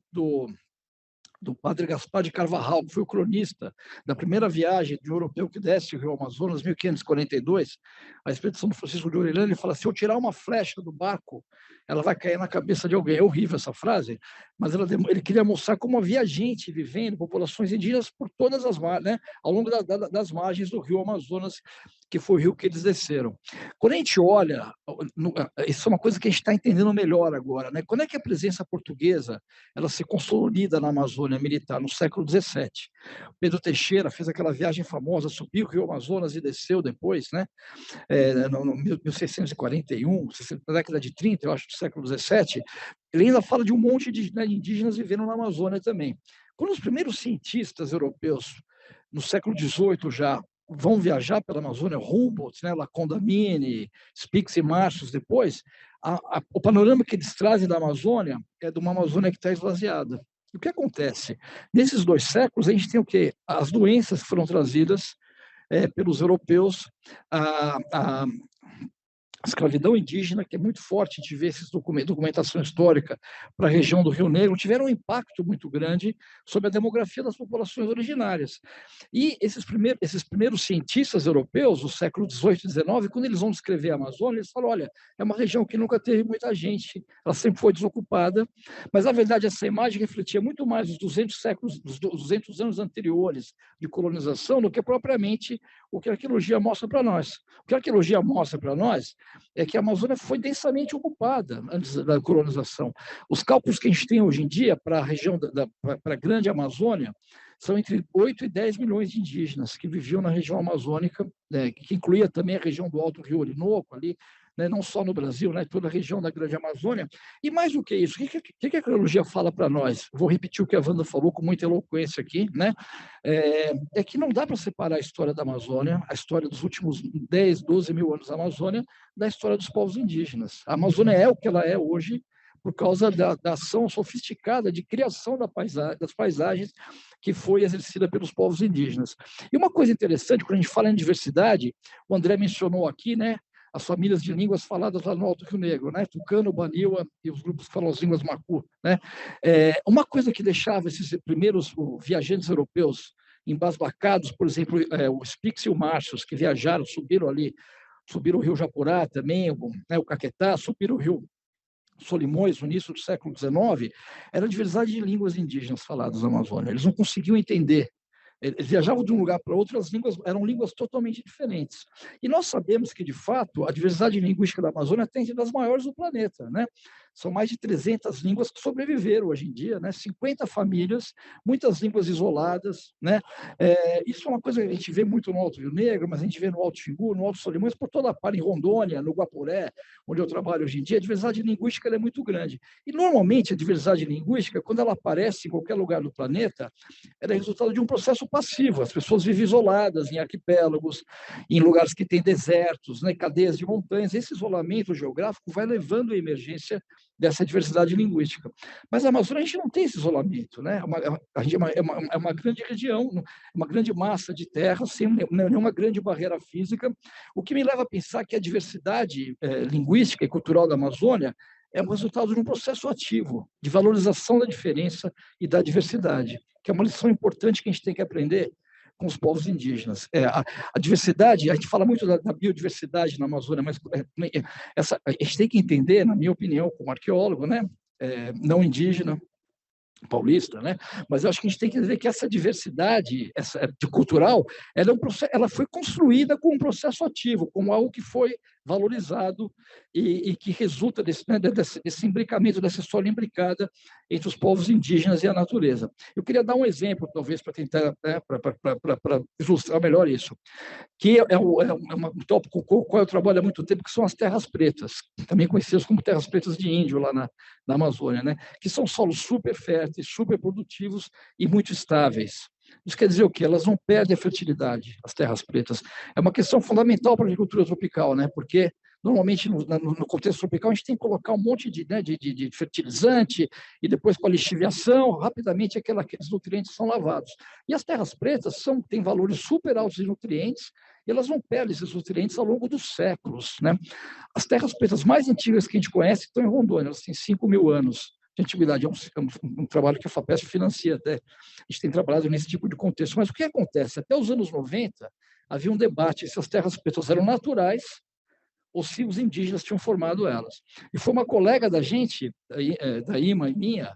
padre Gaspar de Carvajal, que foi o cronista da primeira viagem de um europeu que desce o rio Amazonas, 1542, a expedição do Francisco de Orellana. Ele fala: se eu tirar uma flecha do barco, ela vai cair na cabeça de alguém. É horrível essa frase, mas ele queria mostrar como havia gente vivendo, populações indígenas por todas as margens, né, ao longo das margens do rio Amazonas, que foi o rio que eles desceram. Quando a gente olha, isso é uma coisa que a gente está entendendo melhor agora, né? Quando é que a presença portuguesa ela se consolida na Amazônia militar? No século XVII. Pedro Teixeira fez aquela viagem famosa, subiu o rio Amazonas e desceu depois, né? No 1641, na década de 30, eu acho, do século XVII. Ele ainda fala de um monte de indígenas vivendo na Amazônia também. Quando os primeiros cientistas europeus, no século XVIII já, vão viajar pela Amazônia, Humboldt, né, Condamine, Spix e Martius depois, o panorama que eles trazem da Amazônia é de uma Amazônia que está esvaziada. E o que acontece? Nesses 2 séculos, a gente tem o quê? As doenças que foram trazidas pelos europeus, a escravidão indígena, que é muito forte, a gente vê essa documentação histórica para a região do Rio Negro, tiveram um impacto muito grande sobre a demografia das populações originárias. E esses primeiros cientistas europeus, do século XVIII e XIX, quando eles vão descrever a Amazônia, eles falam: olha, é uma região que nunca teve muita gente, ela sempre foi desocupada, mas, na verdade, essa imagem refletia muito mais os 200 anos anteriores de colonização do que propriamente o que a arqueologia mostra para nós. O que a arqueologia mostra para nós é que a Amazônia foi densamente ocupada antes da colonização. Os cálculos que a gente tem hoje em dia para a região, para a grande Amazônia, são entre 8 e 10 milhões de indígenas que viviam na região amazônica, né, que incluía também a região do Alto Rio Orinoco, ali, né, não só no Brasil, né, toda a região da Grande Amazônia. E mais do que isso, o que a arqueologia fala para nós? Vou repetir o que a Wanda falou com muita eloquência aqui, né? É que não dá para separar a história da Amazônia, a história dos últimos 10, 12 mil anos da Amazônia, da história dos povos indígenas. A Amazônia é o que ela é hoje por causa da ação sofisticada de criação das paisagens que foi exercida pelos povos indígenas. E uma coisa interessante, quando a gente fala em diversidade, o André mencionou aqui, né, as famílias de línguas faladas lá no Alto Rio Negro, né? Tucano, Baniwa e os grupos que falam as línguas Macu, né? Uma coisa que deixava esses primeiros viajantes europeus embasbacados, por exemplo, o Spix e o Martius, que viajaram, subiram o rio Japurá também, o Caquetá, subiram o rio Solimões, no início do século XIX, era a diversidade de línguas indígenas faladas na Amazônia. Eles não conseguiam entender. Eles viajavam de um lugar para outro, as línguas eram línguas totalmente diferentes. E nós sabemos que, de fato, a diversidade linguística da Amazônia tem sido das maiores do planeta, né? São mais de 300 línguas que sobreviveram hoje em dia, né? 50 famílias, muitas línguas isoladas, né? Isso é uma coisa que a gente vê muito no Alto Rio Negro, mas a gente vê no Alto Xingu, no Alto Solimões, por toda a parte, em Rondônia, no Guaporé, onde eu trabalho hoje em dia, a diversidade linguística é muito grande. E, normalmente, a diversidade linguística, quando ela aparece em qualquer lugar do planeta, ela é resultado de um processo passivo. As pessoas vivem isoladas em arquipélagos, em lugares que têm desertos, né, cadeias de montanhas. Esse isolamento geográfico vai levando à emergência dessa diversidade linguística. Mas a Amazônia, a gente não tem esse isolamento, né? É uma grande região, uma grande massa de terra, sem nenhuma grande barreira física, o que me leva a pensar que a diversidade linguística e cultural da Amazônia é o resultado de um processo ativo de valorização da diferença e da diversidade, que é uma lição importante que a gente tem que aprender com os povos indígenas. A diversidade, a gente fala muito da biodiversidade na Amazônia, mas a gente tem que entender, na minha opinião, como arqueólogo, né, não indígena, paulista, né? Mas eu acho que a gente tem que dizer que essa diversidade cultural, ela foi construída com um processo ativo, como algo que foi valorizado e que resulta desse imbricamento, dessa história imbricada entre os povos indígenas e a natureza. Eu queria dar um exemplo, talvez, para tentar, para ilustrar melhor isso, que é um tópico com o qual eu trabalho há muito tempo, que são as terras pretas, também conhecidas como terras pretas de índio lá na Amazônia, né? Que são solos super férteis, super produtivos e muito estáveis. Isso quer dizer o quê? Elas não perdem a fertilidade, as terras pretas. É uma questão fundamental para a agricultura tropical, né? Porque normalmente no contexto tropical a gente tem que colocar um monte de fertilizante e depois com a lixiviação, rapidamente aqueles nutrientes são lavados. E as terras pretas têm valores super altos de nutrientes e elas não perdem esses nutrientes ao longo dos séculos, né? As terras pretas mais antigas que a gente conhece estão em Rondônia, elas têm 5.000 anos de antiguidade. É um trabalho que a FAPESP financia até. A gente tem trabalhado nesse tipo de contexto. Mas o que acontece? Até os anos 90, havia um debate se as terras pretas eram naturais ou se os indígenas tinham formado elas. E foi uma colega da gente, da IMA e minha,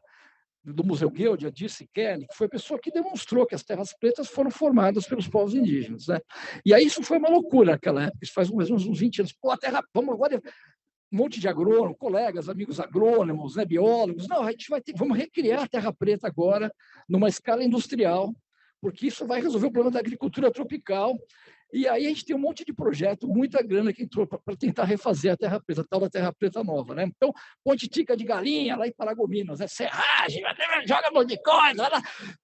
do Museu Guild, a Dirce Kelly, que foi a pessoa que demonstrou que as terras pretas foram formadas pelos povos indígenas, né? E aí isso foi uma loucura naquela época, isso faz mais ou menos uns 20 anos. Pô, a terra, vamos agora um monte de agrônomos, colegas, amigos agrônomos, né, biólogos. Não, a gente vamos recriar a terra preta agora numa escala industrial, porque isso vai resolver o problema da agricultura tropical. E aí a gente tem um monte de projeto, muita grana que entrou para tentar refazer a terra preta, a tal da terra preta nova, né? Então, ponte tica de galinha lá em Paragominas, né? Serragem, joga um monte de coisa,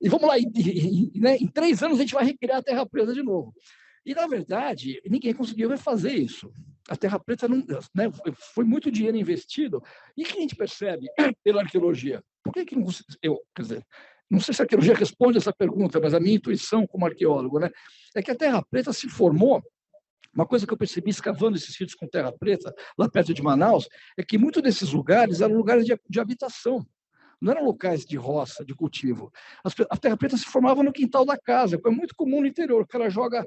e vamos lá, né? Em 3 anos a gente vai recriar a terra preta de novo. E, na verdade, ninguém conseguiu refazer isso. A terra preta não, né, foi muito dinheiro investido. E o que a gente percebe pela arqueologia? Por que não conseguiu? Quer dizer, não sei se a arqueologia responde essa pergunta, mas a minha intuição como arqueólogo, né, é que a terra preta se formou. Uma coisa que eu percebi escavando esses sítios com terra preta, lá perto de Manaus, é que muitos desses lugares eram lugares de habitação. Não eram locais de roça, de cultivo. A terra preta se formava no quintal da casa, que é muito comum no interior. O cara joga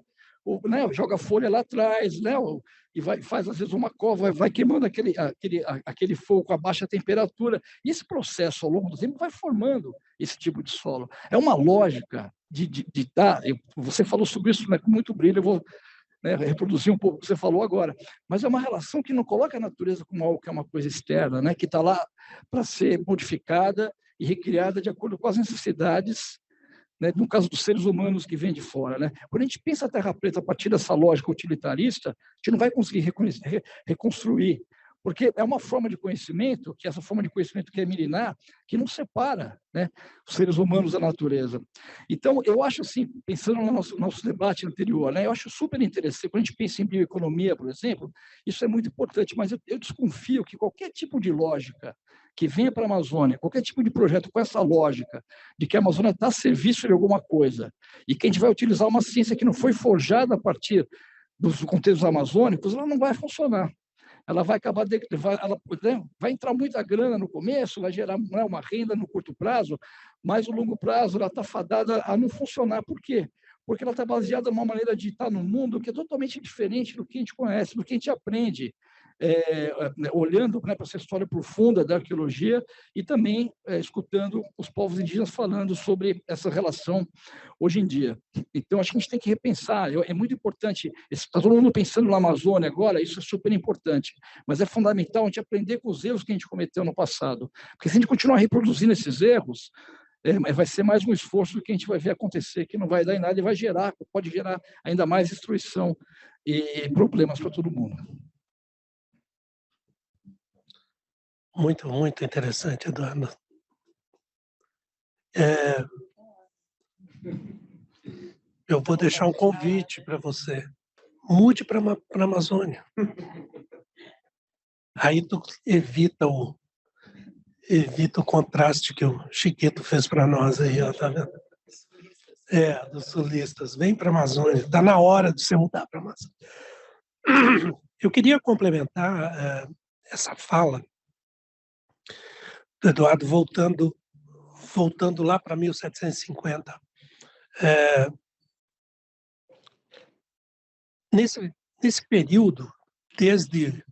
folha lá atrás, né? E faz, às vezes, uma cova, vai queimando aquele fogo com a baixa temperatura. E esse processo, ao longo do tempo, vai formando esse tipo de solo. É uma lógica de dar. Você falou sobre isso, né, com muito brilho, eu vou, né, reproduzir um pouco o que você falou agora. Mas é uma relação que não coloca a natureza como algo que é uma coisa externa, né, que está lá para ser modificada e recriada de acordo com as necessidades, né, no caso dos seres humanos que vêm de fora, né? Quando a gente pensa a terra preta a partir dessa lógica utilitarista, a gente não vai conseguir reconstruir, porque é uma forma de conhecimento, que essa forma de conhecimento que é milenar, que não separa, né, os seres humanos da natureza. Então, eu acho assim, pensando no nosso debate anterior, né, eu acho super interessante, quando a gente pensa em bioeconomia, por exemplo, isso é muito importante, mas eu desconfio que qualquer tipo de lógica que venha para a Amazônia, qualquer tipo de projeto com essa lógica de que a Amazônia está a serviço de alguma coisa e que a gente vai utilizar uma ciência que não foi forjada a partir dos contextos amazônicos, ela não vai funcionar. Ela vai acabar, vai entrar muita grana no começo, vai gerar, né, uma renda no curto prazo, mas no longo prazo ela está fadada a não funcionar. Por quê? Porque ela está baseada numa maneira de estar no mundo que é totalmente diferente do que a gente conhece, do que a gente aprende, olhando, né, para essa história profunda da arqueologia e também escutando os povos indígenas falando sobre essa relação hoje em dia. Então, acho que a gente tem que repensar. É muito importante. Está todo mundo pensando na Amazônia agora, isso é super importante, mas é fundamental a gente aprender com os erros que a gente cometeu no passado. Porque se a gente continuar reproduzindo esses erros, vai ser mais um esforço do que a gente vai ver acontecer, que não vai dar em nada e pode gerar ainda mais destruição e problemas para todo mundo. Muito, muito interessante, Eduardo. Eu vou deixar um convite para você. Mude para a Amazônia. Aí tu evita o contraste que o Chiquito fez para nós aí, ó, tá vendo? Dos sulistas. Vem para a Amazônia. Está na hora de você mudar para a Amazônia. Eu queria complementar essa fala do Eduardo, voltando lá para 1750. Nesse período, desde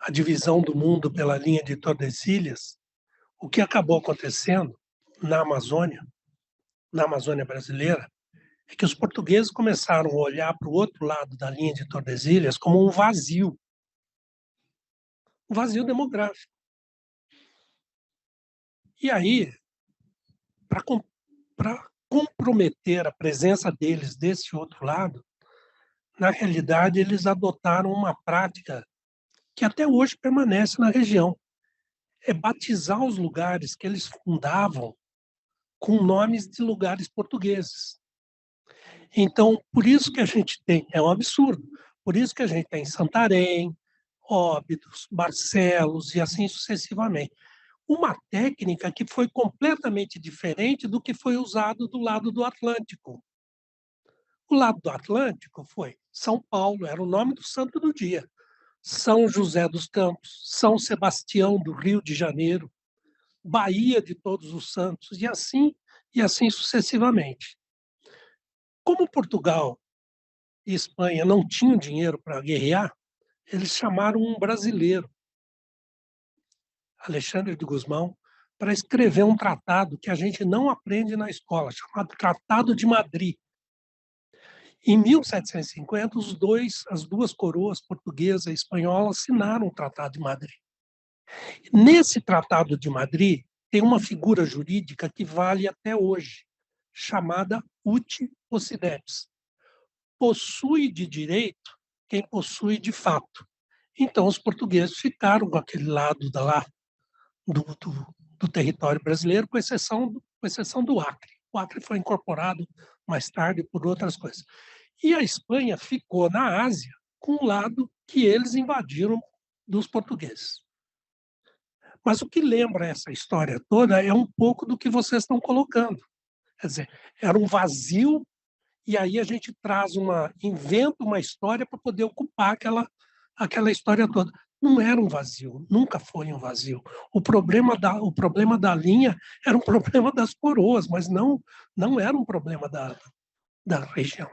a divisão do mundo pela linha de Tordesilhas, o que acabou acontecendo na Amazônia brasileira, é que os portugueses começaram a olhar para o outro lado da linha de Tordesilhas como um vazio demográfico. E aí, para comprometer a presença deles desse outro lado, na realidade, eles adotaram uma prática que até hoje permanece na região. É batizar os lugares que eles fundavam com nomes de lugares portugueses. Então, por isso que a gente tem, é um absurdo, por isso que a gente tem Santarém, Óbidos, Barcelos e assim sucessivamente. Uma técnica que foi completamente diferente do que foi usado do lado do Atlântico. O lado do Atlântico foi São Paulo, era o nome do santo do dia. São José dos Campos, São Sebastião do Rio de Janeiro, Bahia de Todos os Santos, e assim sucessivamente. Como Portugal e Espanha não tinham dinheiro para guerrear, eles chamaram um brasileiro, Alexandre de Gusmão, para escrever um tratado que a gente não aprende na escola, chamado Tratado de Madrid. Em 1750, as duas coroas, portuguesa e espanhola, assinaram o Tratado de Madrid. Nesse Tratado de Madrid, tem uma figura jurídica que vale até hoje, chamada ut possidetis. Possui de direito quem possui de fato. Então, os portugueses ficaram com aquele lado do território brasileiro, com exceção do Acre. O Acre foi incorporado mais tarde por outras coisas. E a Espanha ficou na Ásia com o lado que eles invadiram dos portugueses. Mas o que lembra essa história toda é um pouco do que vocês estão colocando. Quer dizer, era um vazio e aí a gente inventa uma história para poder ocupar aquela história toda. Não era um vazio, nunca foi um vazio. O problema da linha era um problema das coroas, mas não era um problema da região.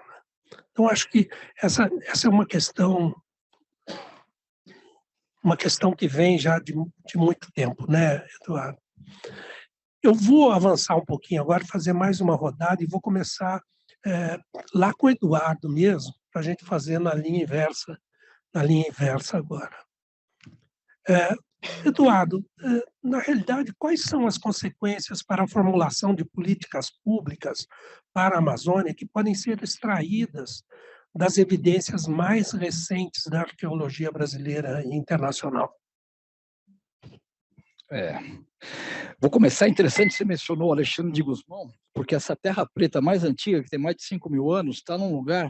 Então, acho que essa é uma questão que vem já de muito tempo, né, Eduardo? Eu vou avançar um pouquinho agora, fazer mais uma rodada e vou começar lá com o Eduardo mesmo, para a gente fazer na linha inversa agora. Eduardo, na realidade, quais são as consequências para a formulação de políticas públicas para a Amazônia que podem ser extraídas das evidências mais recentes da arqueologia brasileira e internacional? Vou começar, interessante, você mencionou Alexandre de Gusmão, porque essa terra preta mais antiga, que tem mais de 5.000 anos, está num lugar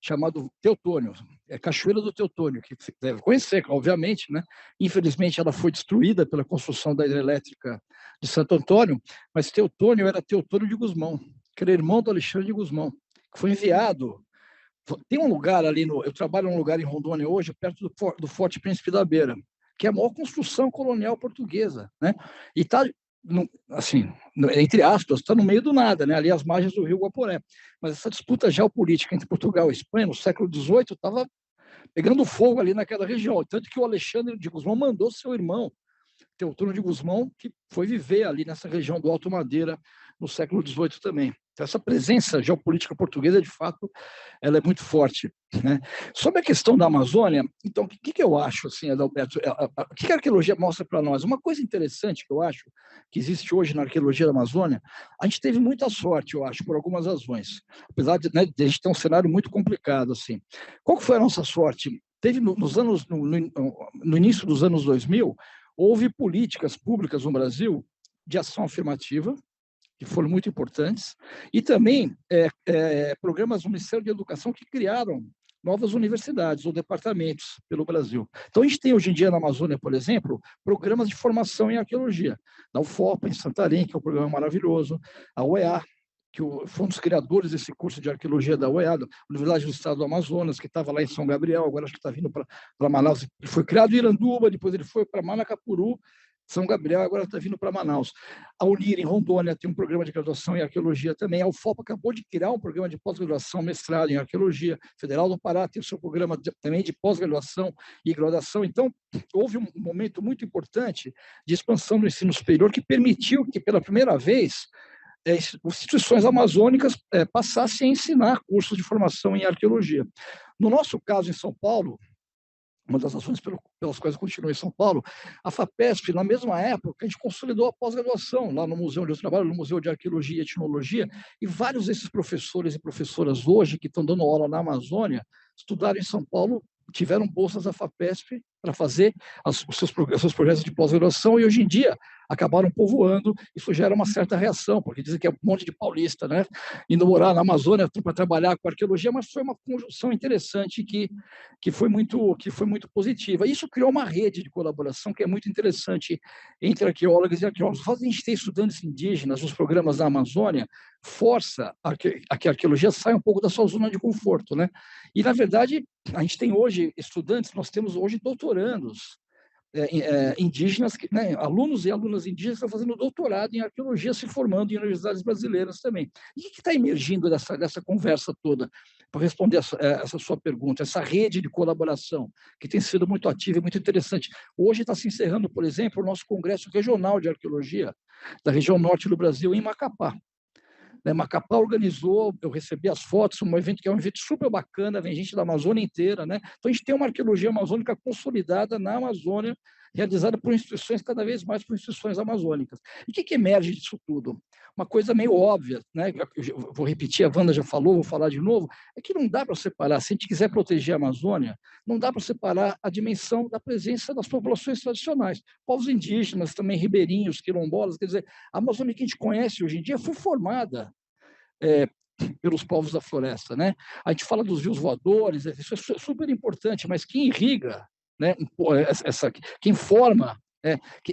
chamado Teutônio, é Cachoeira do Teutônio, que você deve conhecer, obviamente, né? Infelizmente, ela foi destruída pela construção da hidrelétrica de Santo Antônio, mas Teutônio era Teutônio de Gusmão, que era irmão do Alexandre de Gusmão, que foi enviado. Tem um lugar ali, eu trabalho num lugar em Rondônia hoje, perto do Forte Príncipe da Beira, que é a maior construção colonial portuguesa, né? E está, assim, entre aspas, está no meio do nada, né? Ali às margens do rio Guaporé. Mas essa disputa geopolítica entre Portugal e Espanha, no século XVIII, estava pegando fogo ali naquela região. Tanto que o Alexandre de Gusmão mandou seu irmão, Teutônio de Gusmão, que foi viver ali nessa região do Alto Madeira no século XVIII também. Então, essa presença geopolítica portuguesa, de fato, ela é muito forte, né? Sobre a questão da Amazônia, então, o que eu acho, assim, Adalberto, o que a arqueologia mostra para nós? Uma coisa interessante que eu acho que existe hoje na arqueologia da Amazônia, a gente teve muita sorte, eu acho, por algumas razões, apesar de, né, de a gente ter um cenário muito complicado, assim. Qual que foi a nossa sorte? Teve no início dos anos 2000, houve políticas públicas no Brasil de ação afirmativa, que foram muito importantes, e também programas do Ministério da Educação que criaram novas universidades ou departamentos pelo Brasil. Então, a gente tem hoje em dia na Amazônia, por exemplo, programas de formação em arqueologia, da UFOPA, em Santarém, que é um programa maravilhoso, a UEA, que foi um dos criadores desse curso de arqueologia da UEA, da Universidade do Estado do Amazonas, que estava lá em São Gabriel, agora acho que está vindo para Manaus. Ele foi criado em Iranduba, depois ele foi para Manacapuru, São Gabriel, agora está vindo para Manaus. A Unir, em Rondônia, tem um programa de graduação em arqueologia também. A UFOP acabou de criar um programa de pós-graduação, mestrado em arqueologia. Federal do Pará tem o seu programa também de pós-graduação e graduação. Então, houve um momento muito importante de expansão do ensino superior que permitiu que, pela primeira vez, instituições amazônicas passassem a ensinar cursos de formação em arqueologia. No nosso caso, em São Paulo, uma das razões pelas quais eu continuo em São Paulo, a FAPESP, na mesma época, a gente consolidou a pós-graduação lá no museu onde eu trabalho, no Museu de Arqueologia e Etnologia, e vários desses professores e professoras hoje que estão dando aula na Amazônia, estudaram em São Paulo, tiveram bolsas da FAPESP para fazer os seus projetos de pós-graduação, e hoje em dia acabaram povoando. Isso gera uma certa reação, porque dizem que é um monte de paulista, né, indo morar na Amazônia para trabalhar com arqueologia, mas foi uma conjunção interessante que foi muito positiva. Isso criou uma rede de colaboração que é muito interessante entre arqueólogos e arqueólogos. O fato de a gente ter estudantes indígenas nos programas da Amazônia força a que a arqueologia saia um pouco da sua zona de conforto, né? E, na verdade, a gente tem hoje estudantes, nós temos hoje doutorandos indígenas, né, alunos e alunas indígenas estão fazendo doutorado em arqueologia, se formando em universidades brasileiras também. E o que está emergindo dessa conversa toda? Para responder essa sua pergunta, essa rede de colaboração, que tem sido muito ativa e muito interessante. Hoje está se encerrando, por exemplo, o nosso Congresso Regional de Arqueologia da região norte do Brasil, em Macapá. Macapá organizou, eu recebi as fotos, um evento que é um evento super bacana, vem gente da Amazônia inteira, né? Então a gente tem uma arqueologia amazônica consolidada na Amazônia, realizada por instituições, cada vez mais por instituições amazônicas. E o que emerge disso tudo? Uma coisa meio óbvia, né? Eu vou repetir, a Wanda já falou, vou falar de novo, é que não dá para separar, se a gente quiser proteger a Amazônia, não dá para separar a dimensão da presença das populações tradicionais, povos indígenas, também ribeirinhos, quilombolas, quer dizer, a Amazônia que a gente conhece hoje em dia foi formada pelos povos da floresta, né? A gente fala dos rios voadores, isso é super importante, mas quem irriga, né? Quem forma,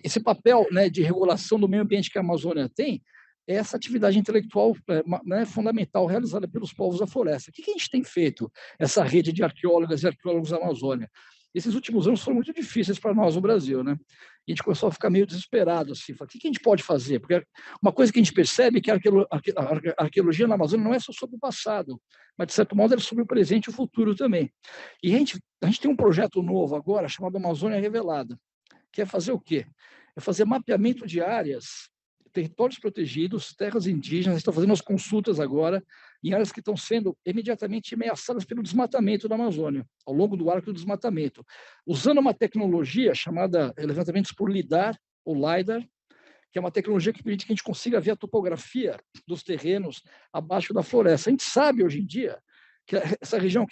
esse papel, né, de regulação do meio ambiente que a Amazônia tem, é essa atividade intelectual, né, fundamental realizada pelos povos da floresta. O que a gente tem feito, essa rede de arqueólogas e arqueólogos da Amazônia? Esses últimos anos foram muito difíceis para nós no Brasil, né? E a gente começou a ficar meio desesperado, assim, o que a gente pode fazer? Porque uma coisa que a gente percebe é que a arqueologia na Amazônia não é só sobre o passado, mas, de certo modo, é sobre o presente e o futuro também. E a gente tem um projeto novo agora, chamado Amazônia Revelada, que é fazer o quê? É fazer mapeamento de áreas, territórios protegidos, terras indígenas. A gente está fazendo as consultas agora em áreas que estão sendo imediatamente ameaçadas pelo desmatamento da Amazônia, ao longo do arco do desmatamento, usando uma tecnologia chamada levantamentos por LIDAR, ou LIDAR, que é uma tecnologia que permite que a gente consiga ver a topografia dos terrenos abaixo da floresta. A gente sabe, hoje em dia, que essa região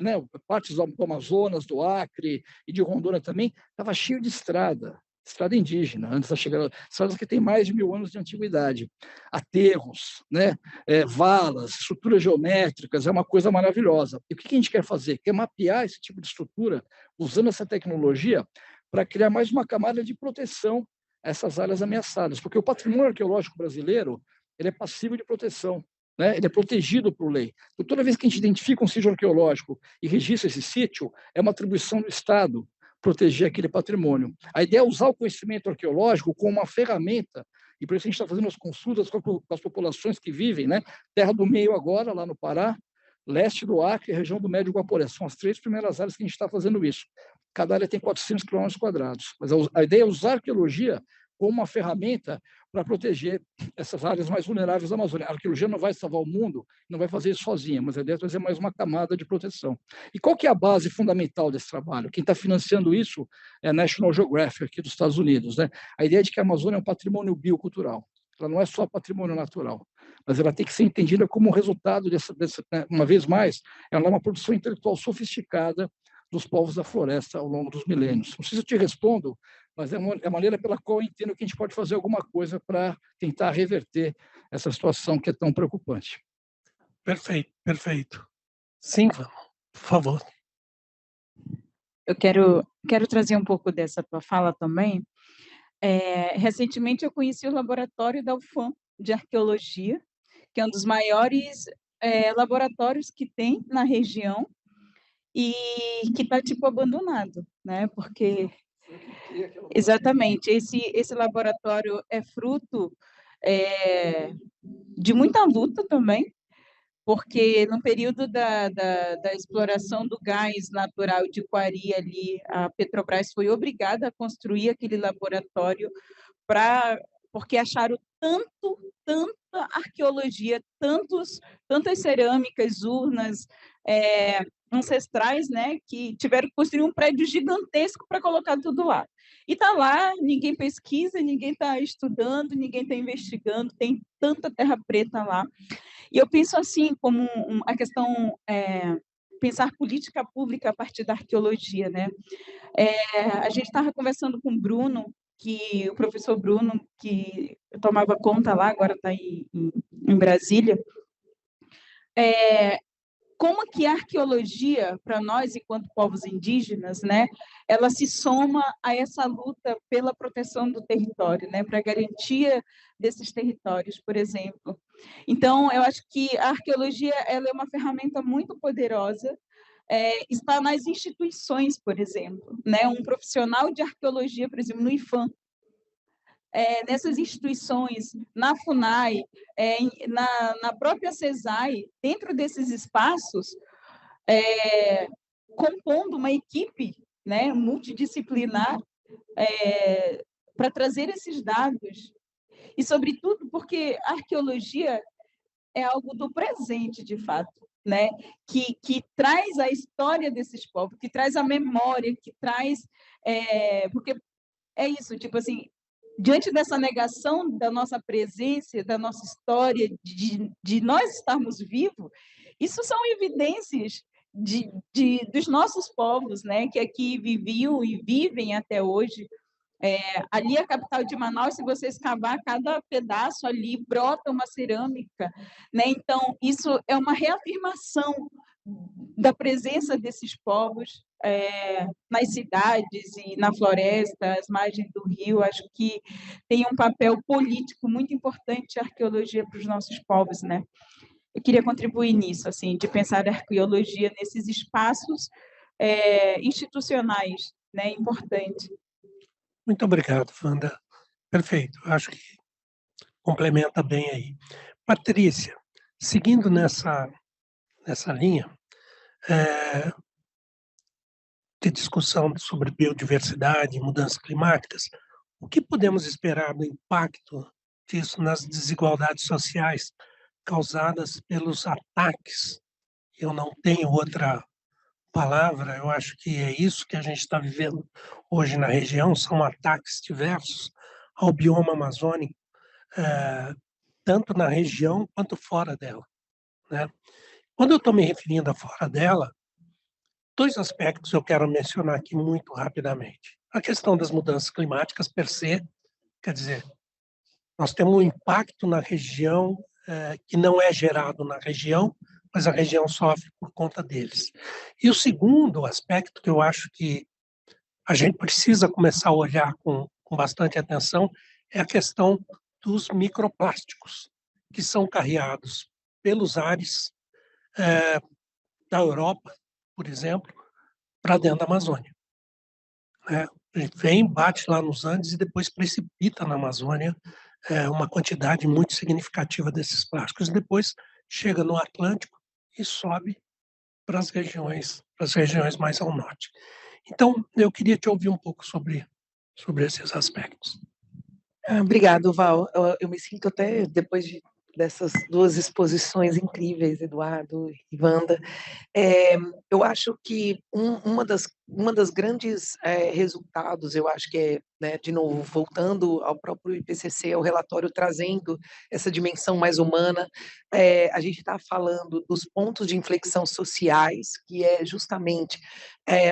né, partes do Amazonas, do Acre e de Rondônia também, estava cheio de estrada indígena, antes da chegada, estradas que têm mais de 1000 anos de antiguidade, aterros, né, valas, estruturas geométricas, é uma coisa maravilhosa. E o que a gente quer fazer? Quer mapear esse tipo de estrutura, usando essa tecnologia, para criar mais uma camada de proteção a essas áreas ameaçadas, porque o patrimônio arqueológico brasileiro, ele é passível de proteção, né? Ele é protegido por lei. Então, toda vez que a gente identifica um sítio arqueológico e registra esse sítio, é uma atribuição do Estado proteger aquele patrimônio. A ideia é usar o conhecimento arqueológico como uma ferramenta, e por isso a gente está fazendo as consultas com as populações que vivem, né? Terra do Meio agora, lá no Pará, leste do Acre e região do Médio Guaporé. São as 3 primeiras áreas que a gente está fazendo isso. Cada área tem 400 km². Mas a ideia é usar a arqueologia como uma ferramenta para proteger essas áreas mais vulneráveis da Amazônia. A arqueologia não vai salvar o mundo, não vai fazer isso sozinha, mas a ideia é trazer mais uma camada de proteção. E qual que é a base fundamental desse trabalho? Quem está financiando isso é a National Geographic, aqui dos Estados Unidos, né? A ideia de que a Amazônia é um patrimônio biocultural. Ela não é só patrimônio natural, mas ela tem que ser entendida como resultado né? Uma vez mais, ela é uma produção intelectual sofisticada dos povos da floresta ao longo dos milênios. Não sei se eu te respondo, mas é a maneira pela qual eu entendo que a gente pode fazer alguma coisa para tentar reverter essa situação que é tão preocupante. Perfeito, perfeito. Sim, vamos, por favor. Eu quero trazer um pouco dessa tua fala também. Recentemente eu conheci o laboratório da UFAM de arqueologia, que é um dos maiores laboratórios que tem na região e que está tipo abandonado, né? Porque exatamente esse laboratório é fruto de muita luta também, porque no período da exploração do gás natural de Quari ali, a Petrobras foi obrigada a construir aquele laboratório porque acharam tanta arqueologia, tantas cerâmicas, urnas ancestrais, né, que tiveram que construir um prédio gigantesco para colocar tudo lá. E está lá, ninguém pesquisa, ninguém está estudando, ninguém está investigando, tem tanta terra preta lá. E eu penso assim, como a questão pensar política pública a partir da arqueologia, né? A gente estava conversando com o Bruno, o professor Bruno, que tomava conta lá, agora está em Brasília, como que a arqueologia, para nós, enquanto povos indígenas, né, ela se soma a essa luta pela proteção do território, né, para a garantia desses territórios, por exemplo. Então, eu acho que a arqueologia ela é uma ferramenta muito poderosa, está nas instituições, por exemplo, né, um profissional de arqueologia, por exemplo, no IFAM, nessas instituições, na FUNAI, na própria CESAI, dentro desses espaços, compondo uma equipe, né, multidisciplinar, para trazer esses dados. E, sobretudo, porque a arqueologia é algo do presente, de fato, né? que traz a história desses povos, que traz a memória, que traz... porque é isso, tipo assim, diante dessa negação da nossa presença, da nossa história, de nós estarmos vivos, isso são evidências dos nossos povos, né, que aqui viviam e vivem até hoje. Ali a capital de Manaus, se você escavar cada pedaço ali, brota uma cerâmica, né? Então, isso é uma reafirmação da presença desses povos nas cidades e na floresta, às margens do rio. Acho que tem um papel político muito importante a arqueologia para os nossos povos, né? Eu queria contribuir nisso, assim, de pensar a arqueologia nesses espaços institucionais, né? Importante. Muito obrigado, Wanda. Perfeito, acho que complementa bem aí. Patrícia, seguindo nessa linha de discussão sobre biodiversidade e mudanças climáticas, o que podemos esperar do impacto disso nas desigualdades sociais causadas pelos ataques? Eu não tenho outra palavra, eu acho que é isso que a gente está vivendo hoje na região, são ataques diversos ao bioma amazônico, tanto na região quanto fora dela, né? Quando eu estou me referindo a fora dela, 2 aspectos eu quero mencionar aqui muito rapidamente. A questão das mudanças climáticas per se, quer dizer, nós temos um impacto na região que não é gerado na região, mas a região sofre por conta deles. E o segundo aspecto que eu acho que a gente precisa começar a olhar com bastante atenção é a questão dos microplásticos, que são carreados pelos ares da Europa, por exemplo, para dentro da Amazônia. A gente vem, bate lá nos Andes e depois precipita na Amazônia uma quantidade muito significativa desses plásticos. E depois chega no Atlântico e sobe para as regiões mais ao norte. Então, eu queria te ouvir um pouco sobre esses aspectos. Obrigado, Val. Eu me sinto até, depois dessas 2 exposições incríveis, Eduardo e Wanda, eu acho que uma das grandes resultados, eu acho que é, né, de novo, voltando ao próprio IPCC, ao relatório trazendo essa dimensão mais humana, a gente está falando dos pontos de inflexão sociais, que é justamente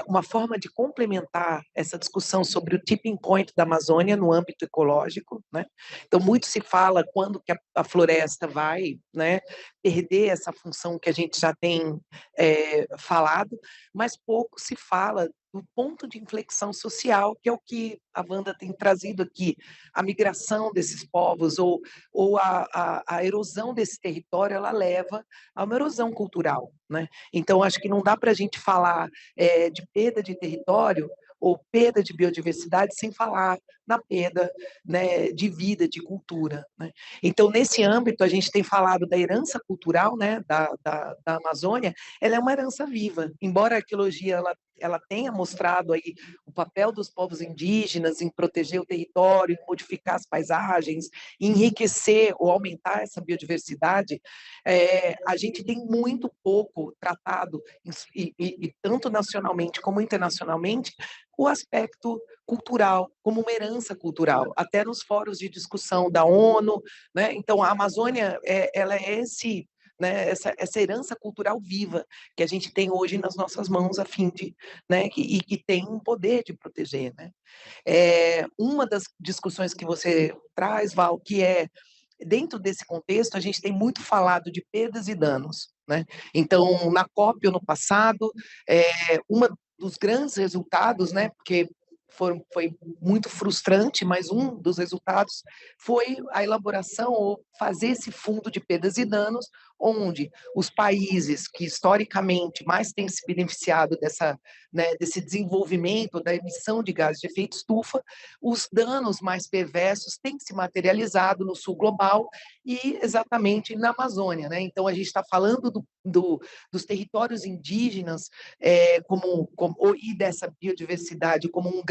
uma forma de complementar essa discussão sobre o tipping point da Amazônia no âmbito ecológico, né? Então, muito se fala quando que a floresta vai, né, perder essa função que a gente já tem falado, mas pouco se fala do ponto de inflexão social, que é o que a Wanda tem trazido aqui, a migração desses povos ou a erosão desse território, ela leva a uma erosão cultural, né? Então, acho que não dá para a gente falar de perda de território ou perda de biodiversidade sem falar na perda, né, de vida, de cultura, né? Então, nesse âmbito, a gente tem falado da herança cultural, né, da Amazônia. Ela é uma herança viva, embora a arqueologia ela tenha mostrado aí o papel dos povos indígenas em proteger o território, em modificar as paisagens, enriquecer ou aumentar essa biodiversidade, a gente tem muito pouco tratado, e tanto nacionalmente como internacionalmente, o aspecto cultural, como uma herança cultural, até nos fóruns de discussão da ONU, né? Então, a Amazônia, ela é esse né, essa herança cultural viva que a gente tem hoje nas nossas mãos, a fim de, né, que tem um poder de proteger, né? Uma das discussões que você traz, Val, que é dentro desse contexto, a gente tem muito falado de perdas e danos, né? Então, na COP, ano passado, uma dos grandes resultados, né, porque foi muito frustrante, mas um dos resultados foi a elaboração ou fazer esse fundo de perdas e danos, onde os países que historicamente mais têm se beneficiado desse desenvolvimento da emissão de gases de efeito estufa, os danos mais perversos têm se materializado no sul global e exatamente na Amazônia, né? Então a gente está falando dos territórios indígenas e dessa biodiversidade como uma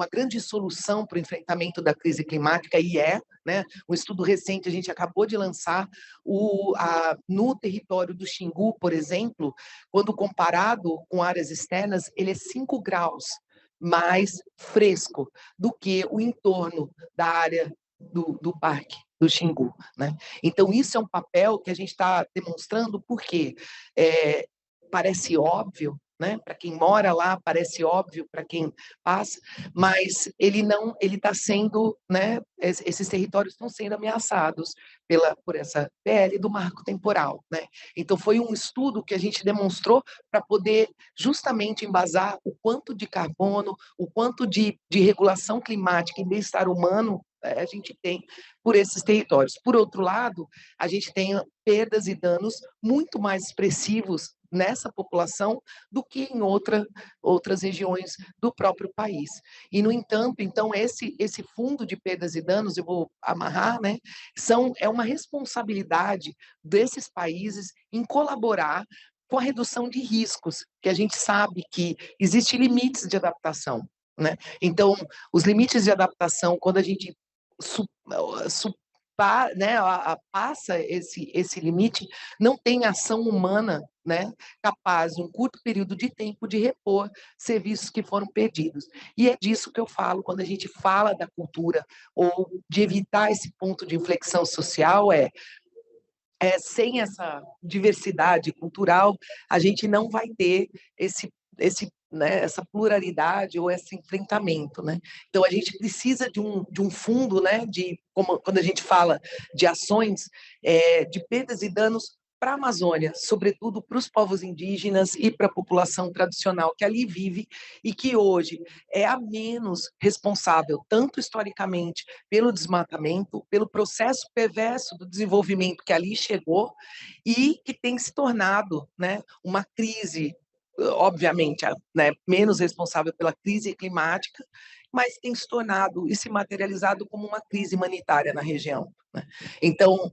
grande solução para o enfrentamento da crise climática, e né? Um estudo recente a gente acabou de lançar no território do Xingu, por exemplo, quando comparado com áreas externas, ele é 5 graus mais fresco do que o entorno da área do parque do Xingu, né? Então, isso é um papel que a gente está demonstrando porque parece óbvio, né? Para quem mora lá, parece óbvio para quem passa, mas ele está sendo, né? Esses territórios estão sendo ameaçados por essa PL do marco temporal, né? Então foi um estudo que a gente demonstrou para poder justamente embasar o quanto de carbono, o quanto de regulação climática e bem-estar humano a gente tem por esses territórios. Por outro lado, a gente tem perdas e danos muito mais expressivos nessa população do que em outras regiões do próprio país. E, no entanto, então, esse fundo de perdas e danos, eu vou amarrar, né, é uma responsabilidade desses países em colaborar com a redução de riscos, que a gente sabe que existem limites de adaptação, né? Então, os limites de adaptação, quando a gente passa esse limite, não tem ação humana, né, capaz, em um curto período de tempo, de repor serviços que foram perdidos. E é disso que eu falo quando a gente fala da cultura, ou de evitar esse ponto de inflexão social, sem essa diversidade cultural, a gente não vai ter essa pluralidade ou esse enfrentamento, né? Então a gente precisa de um fundo, né? Quando a gente fala de ações de perdas e danos para a Amazônia, sobretudo para os povos indígenas e para a população tradicional que ali vive e que hoje é a menos responsável, tanto historicamente, pelo desmatamento, pelo processo perverso do desenvolvimento que ali chegou e que tem se tornado, né, uma crise, obviamente, né, menos responsável pela crise climática, mas tem se tornado e se materializado como uma crise humanitária na região, né? Então,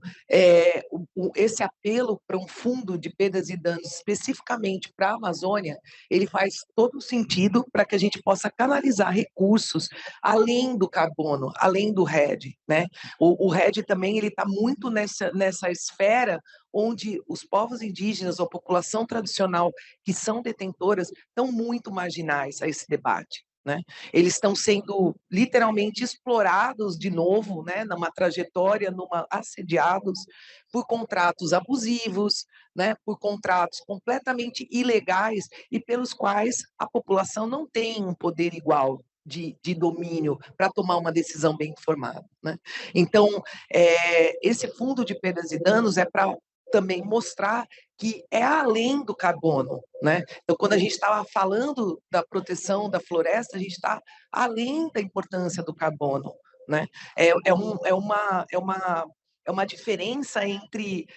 esse apelo para um fundo de perdas e danos especificamente para a Amazônia, ele faz todo sentido para que a gente possa canalizar recursos além do carbono, além do REDD, né? O REDD também ele está muito nessa esfera onde os povos indígenas, ou a população tradicional que são detentoras, estão muito marginais a esse debate, né? Eles estão sendo literalmente explorados de novo, né, numa trajetória, assediados por contratos abusivos, né, por contratos completamente ilegais e pelos quais a população não tem um poder igual de domínio para tomar uma decisão bem informada, né? Então, esse fundo de perdas e danos é para também mostrar que é além do carbono, né? Então, quando a gente estava falando da proteção da floresta, a gente está além da importância do carbono, né? É uma diferença entre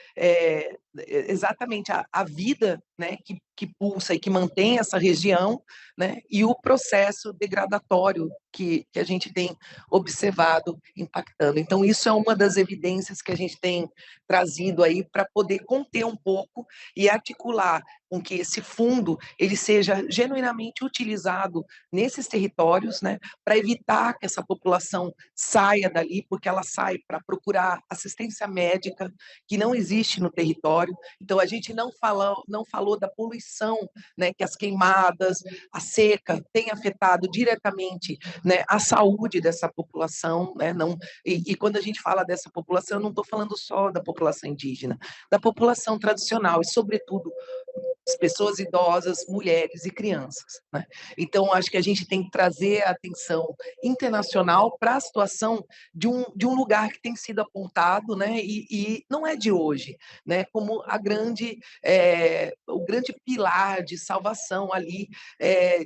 exatamente a vida, né, que pulsa e que mantém essa região, né, e o processo degradatório que a gente tem observado impactando. Então, isso é uma das evidências que a gente tem trazido aí para poder conter um pouco e articular com que esse fundo ele seja genuinamente utilizado nesses territórios, né, para evitar que essa população saia dali, porque ela sai para procurar assistência médica que não existe no território, território. Então, a gente não falou da poluição, né, que as queimadas, a seca têm afetado diretamente, né, a saúde dessa população, né, e quando a gente fala dessa população, eu não estou falando só da população indígena, da população tradicional, e, sobretudo, as pessoas idosas, mulheres e crianças, né? Então, acho que a gente tem que trazer a atenção internacional para a situação de um lugar que tem sido apontado, né? E não é de hoje, né? Como o grande pilar de salvação ali,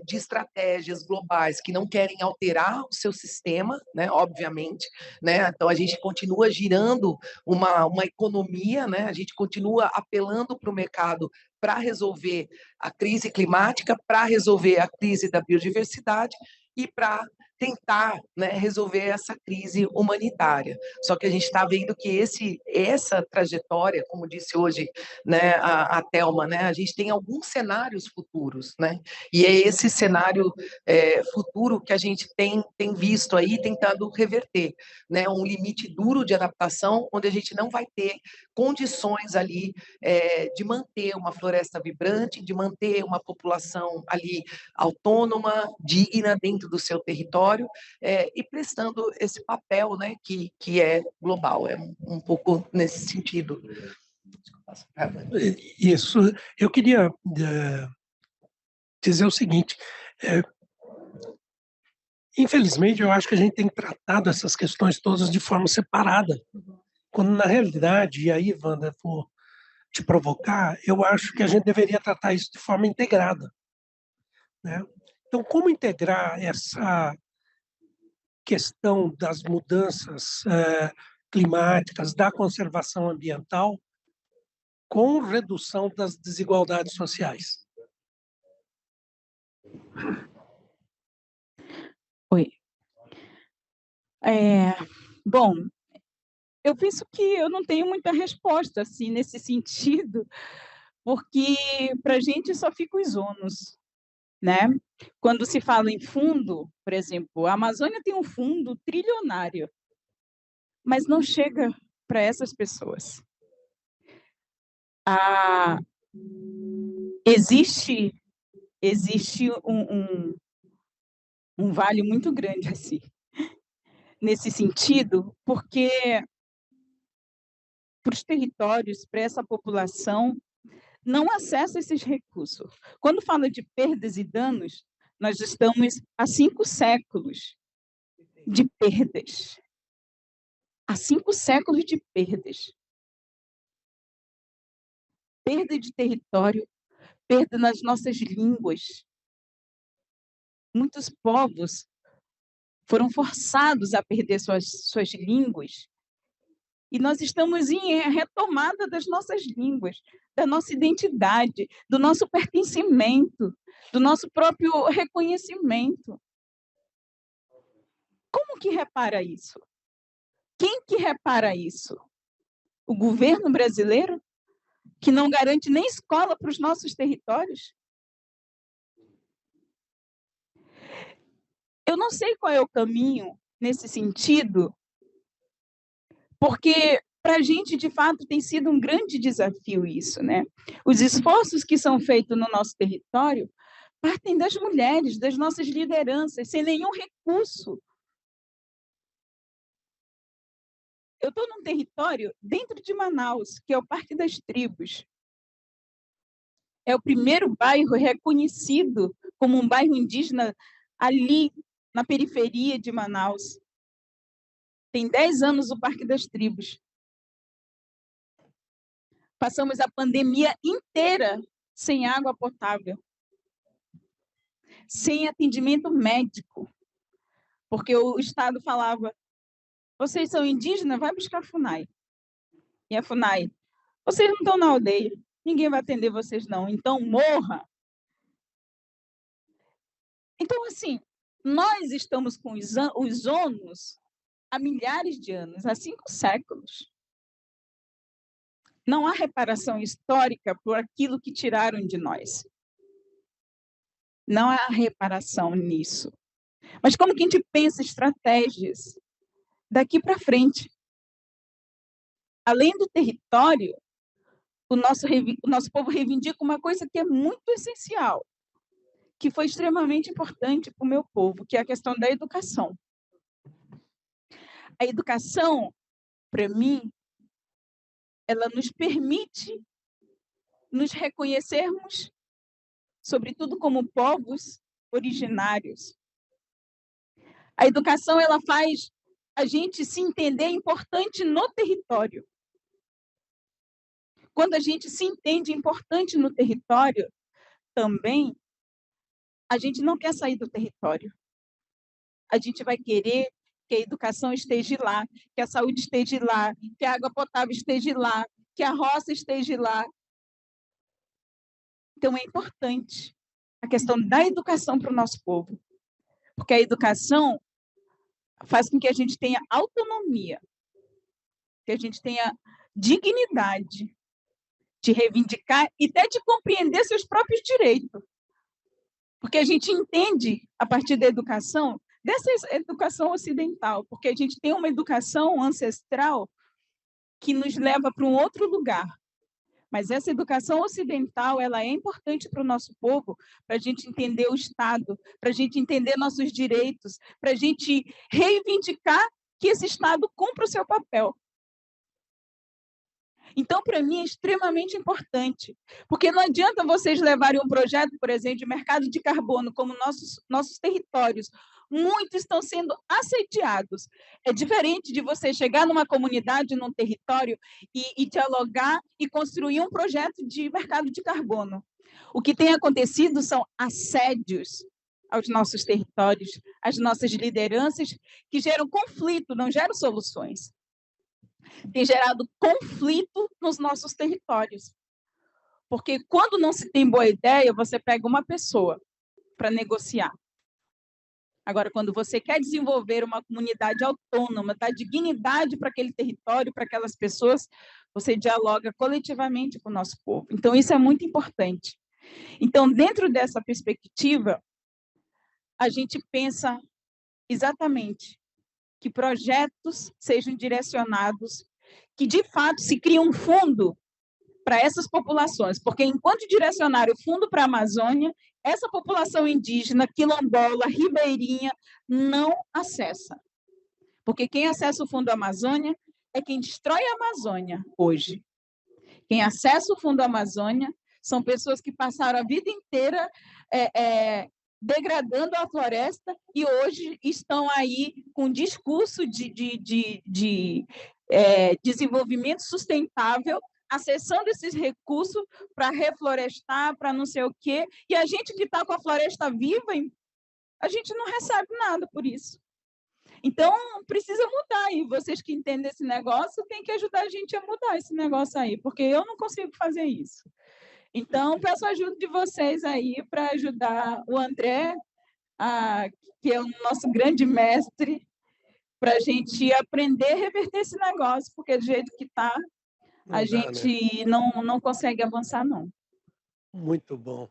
de estratégias globais que não querem alterar o seu sistema, né? Obviamente, né? Então, a gente continua girando uma economia, né? A gente continua apelando para o mercado para resolver a crise climática, para resolver a crise da biodiversidade e para tentar, né, resolver essa crise humanitária. Só que a gente está vendo que essa trajetória, como disse hoje, né, a Thelma, né, a gente tem alguns cenários futuros, né, e é esse cenário futuro que a gente tem visto aí, tentando reverter, né, um limite duro de adaptação, onde a gente não vai ter condições ali de manter uma floresta vibrante, de manter uma população ali autônoma, digna dentro do seu território, e prestando esse papel, né, que é global, é um pouco nesse sentido. Isso, eu queria dizer o seguinte, infelizmente, eu acho que a gente tem tratado essas questões todas de forma separada, quando, na realidade, e aí, Wanda, vou te provocar, eu acho que a gente deveria tratar isso de forma integrada, né? Então, como integrar essa questão das mudanças climáticas, da conservação ambiental, com redução das desigualdades sociais? Oi. Bom, eu penso que eu não tenho muita resposta assim nesse sentido, porque para a gente só fica os ônus, né? Quando se fala em fundo, por exemplo, a Amazônia tem um fundo trilionário, mas não chega para essas pessoas. Existe um vale muito grande assim, nesse sentido, porque para os territórios, para essa população, não acessa esses recursos. Quando fala de perdas e danos, nós estamos há 5 séculos de perdas. Há 5 séculos de perdas. Perda de território, perda nas nossas línguas. Muitos povos foram forçados a perder suas línguas. E nós estamos em retomada das nossas línguas, da nossa identidade, do nosso pertencimento, do nosso próprio reconhecimento. Como que repara isso? Quem que repara isso? O governo brasileiro, que não garante nem escola para os nossos territórios? Eu não sei qual é o caminho nesse sentido, porque para a gente, de fato, tem sido um grande desafio isso, né? Os esforços que são feitos no nosso território partem das mulheres, das nossas lideranças, sem nenhum recurso. Eu estou num território dentro de Manaus, que é o Parque das Tribos. É o primeiro bairro reconhecido como um bairro indígena ali na periferia de Manaus. Tem 10 anos o Parque das Tribos. Passamos a pandemia inteira sem água potável, sem atendimento médico, porque o Estado falava: vocês são indígenas, vai buscar a FUNAI. E a FUNAI: vocês não estão na aldeia, ninguém vai atender vocês não, então morra. Então, assim, nós estamos com os ônus há milhares de anos, há 5 séculos. Não há reparação histórica por aquilo que tiraram de nós. Não há reparação nisso. Mas como que a gente pensa estratégias daqui para frente? Além do território, o nosso povo reivindica uma coisa que é muito essencial, que foi extremamente importante para o meu povo, que é a questão da educação. A educação, para mim, ela nos permite nos reconhecermos, sobretudo como povos originários. A educação, ela faz a gente se entender importante no território. Quando a gente se entende importante no território, também, a gente não quer sair do território. A gente vai querer que a educação esteja lá, que a saúde esteja lá, que a água potável esteja lá, que a roça esteja lá. Então, é importante a questão da educação para o nosso povo, porque a educação faz com que a gente tenha autonomia, que a gente tenha dignidade de reivindicar e até de compreender seus próprios direitos. Porque a gente entende, a partir da educação, dessa educação ocidental, porque a gente tem uma educação ancestral que nos leva para um outro lugar. Mas essa educação ocidental, ela é importante para o nosso povo, para a gente entender o Estado, para a gente entender nossos direitos, para a gente reivindicar que esse Estado cumpra o seu papel. Então, para mim, é extremamente importante, porque não adianta vocês levarem um projeto, por exemplo, de mercado de carbono, como nossos territórios, muitos estão sendo assediados. É diferente de você chegar numa comunidade, num território, e dialogar e construir um projeto de mercado de carbono. O que tem acontecido são assédios aos nossos territórios, às nossas lideranças, que geram conflito, não geram soluções. Tem gerado conflito nos nossos territórios. Porque quando não se tem boa ideia, você pega uma pessoa para negociar. Agora, quando você quer desenvolver uma comunidade autônoma, dar dignidade para aquele território, para aquelas pessoas, você dialoga coletivamente com o nosso povo. Então, isso é muito importante. Então, dentro dessa perspectiva, a gente pensa exatamente que projetos sejam direcionados, que, de fato, se crie um fundo para essas populações, porque enquanto direcionar o fundo para a Amazônia, essa população indígena, quilombola, ribeirinha, não acessa. Porque quem acessa o Fundo Amazônia é quem destrói a Amazônia hoje. Quem acessa o Fundo Amazônia são pessoas que passaram a vida inteira degradando a floresta e hoje estão aí com discurso de desenvolvimento sustentável, acessando esses recursos para reflorestar, para não sei o quê, e a gente que está com a floresta viva, a gente não recebe nada por isso. Então, precisa mudar, e vocês que entendem esse negócio têm que ajudar a gente a mudar esse negócio aí, porque eu não consigo fazer isso. Então, peço a ajuda de vocês aí para ajudar o André, que é o nosso grande mestre, para a gente aprender a reverter esse negócio, porque do jeito que está, a gente não consegue avançar, não. Muito bom.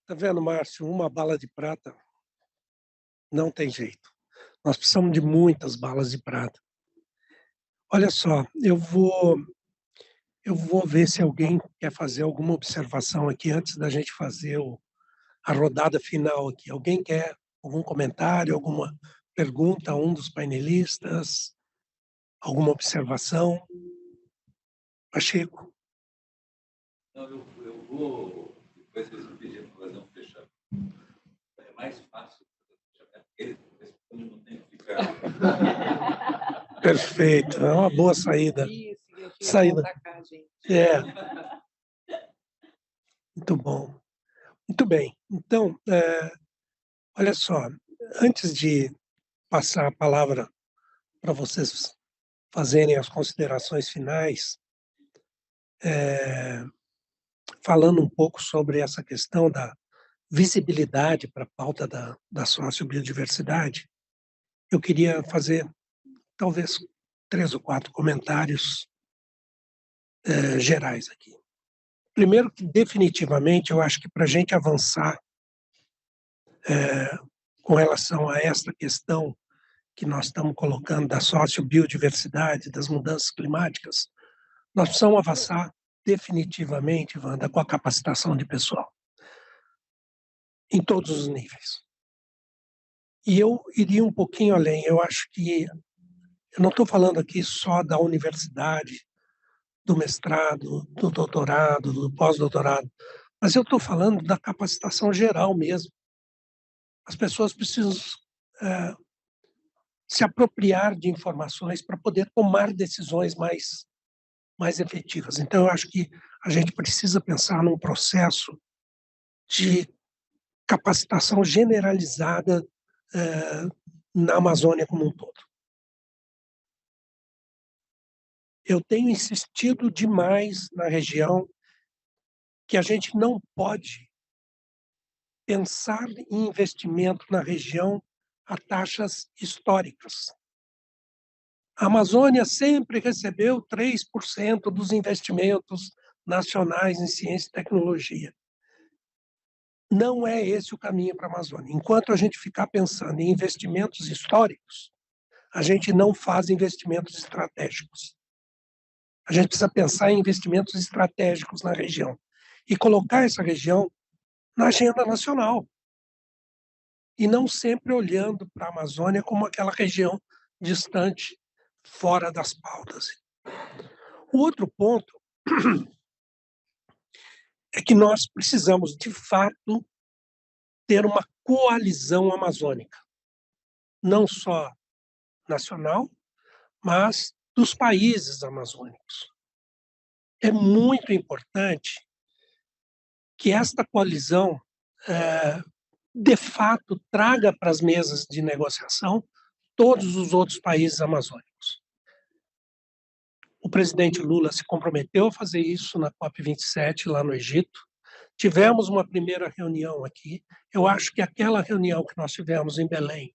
Tá vendo, Márcio? Uma bala de prata não tem jeito. Nós precisamos de muitas balas de prata. Olha só, eu vou ver se alguém quer fazer alguma observação aqui antes da gente fazer a rodada final aqui. Alguém quer algum comentário, alguma pergunta a um dos painelistas? Alguma observação? Pacheco? Não, eu vou, depois vocês me pediram para fazer um fechamento. É mais fácil fazer um fechamento, porque ele responde, não tem que ficar. Perfeito, é uma boa saída. Saída. Cá, gente. Muito bom. Muito bem. Então, olha só, antes de passar a palavra para vocês fazerem as considerações finais, falando um pouco sobre essa questão da visibilidade para a pauta da sociobiodiversidade, eu queria fazer talvez 3 ou 4 comentários gerais aqui. Primeiro que, definitivamente, eu acho que para a gente avançar com relação a esta questão que nós estamos colocando da sociobiodiversidade, das mudanças climáticas, nós precisamos avançar definitivamente, Wanda, com a capacitação de pessoal, em todos os níveis. E eu iria um pouquinho além. Eu acho que eu não estou falando aqui só da universidade, do mestrado, do doutorado, do pós-doutorado, mas eu estou falando da capacitação geral mesmo. As pessoas precisam se apropriar de informações para poder tomar decisões mais efetivas. Então, eu acho que a gente precisa pensar num processo de capacitação generalizada na Amazônia como um todo. Eu tenho insistido demais na região que a gente não pode pensar em investimento na região a taxas históricas. A Amazônia sempre recebeu 3% dos investimentos nacionais em ciência e tecnologia. Não é esse o caminho para a Amazônia. Enquanto a gente ficar pensando em investimentos históricos, a gente não faz investimentos estratégicos. A gente precisa pensar em investimentos estratégicos na região e colocar essa região na agenda nacional e não sempre olhando para a Amazônia como aquela região distante, fora das pautas. O outro ponto é que nós precisamos, de fato, ter uma coalizão amazônica, não só nacional, mas dos países amazônicos. É muito importante que esta coalizão, de fato, traga para as mesas de negociação todos os outros países amazônicos. O presidente Lula se comprometeu a fazer isso na COP27, lá no Egito. Tivemos uma primeira reunião aqui. Eu acho que aquela reunião que nós tivemos em Belém,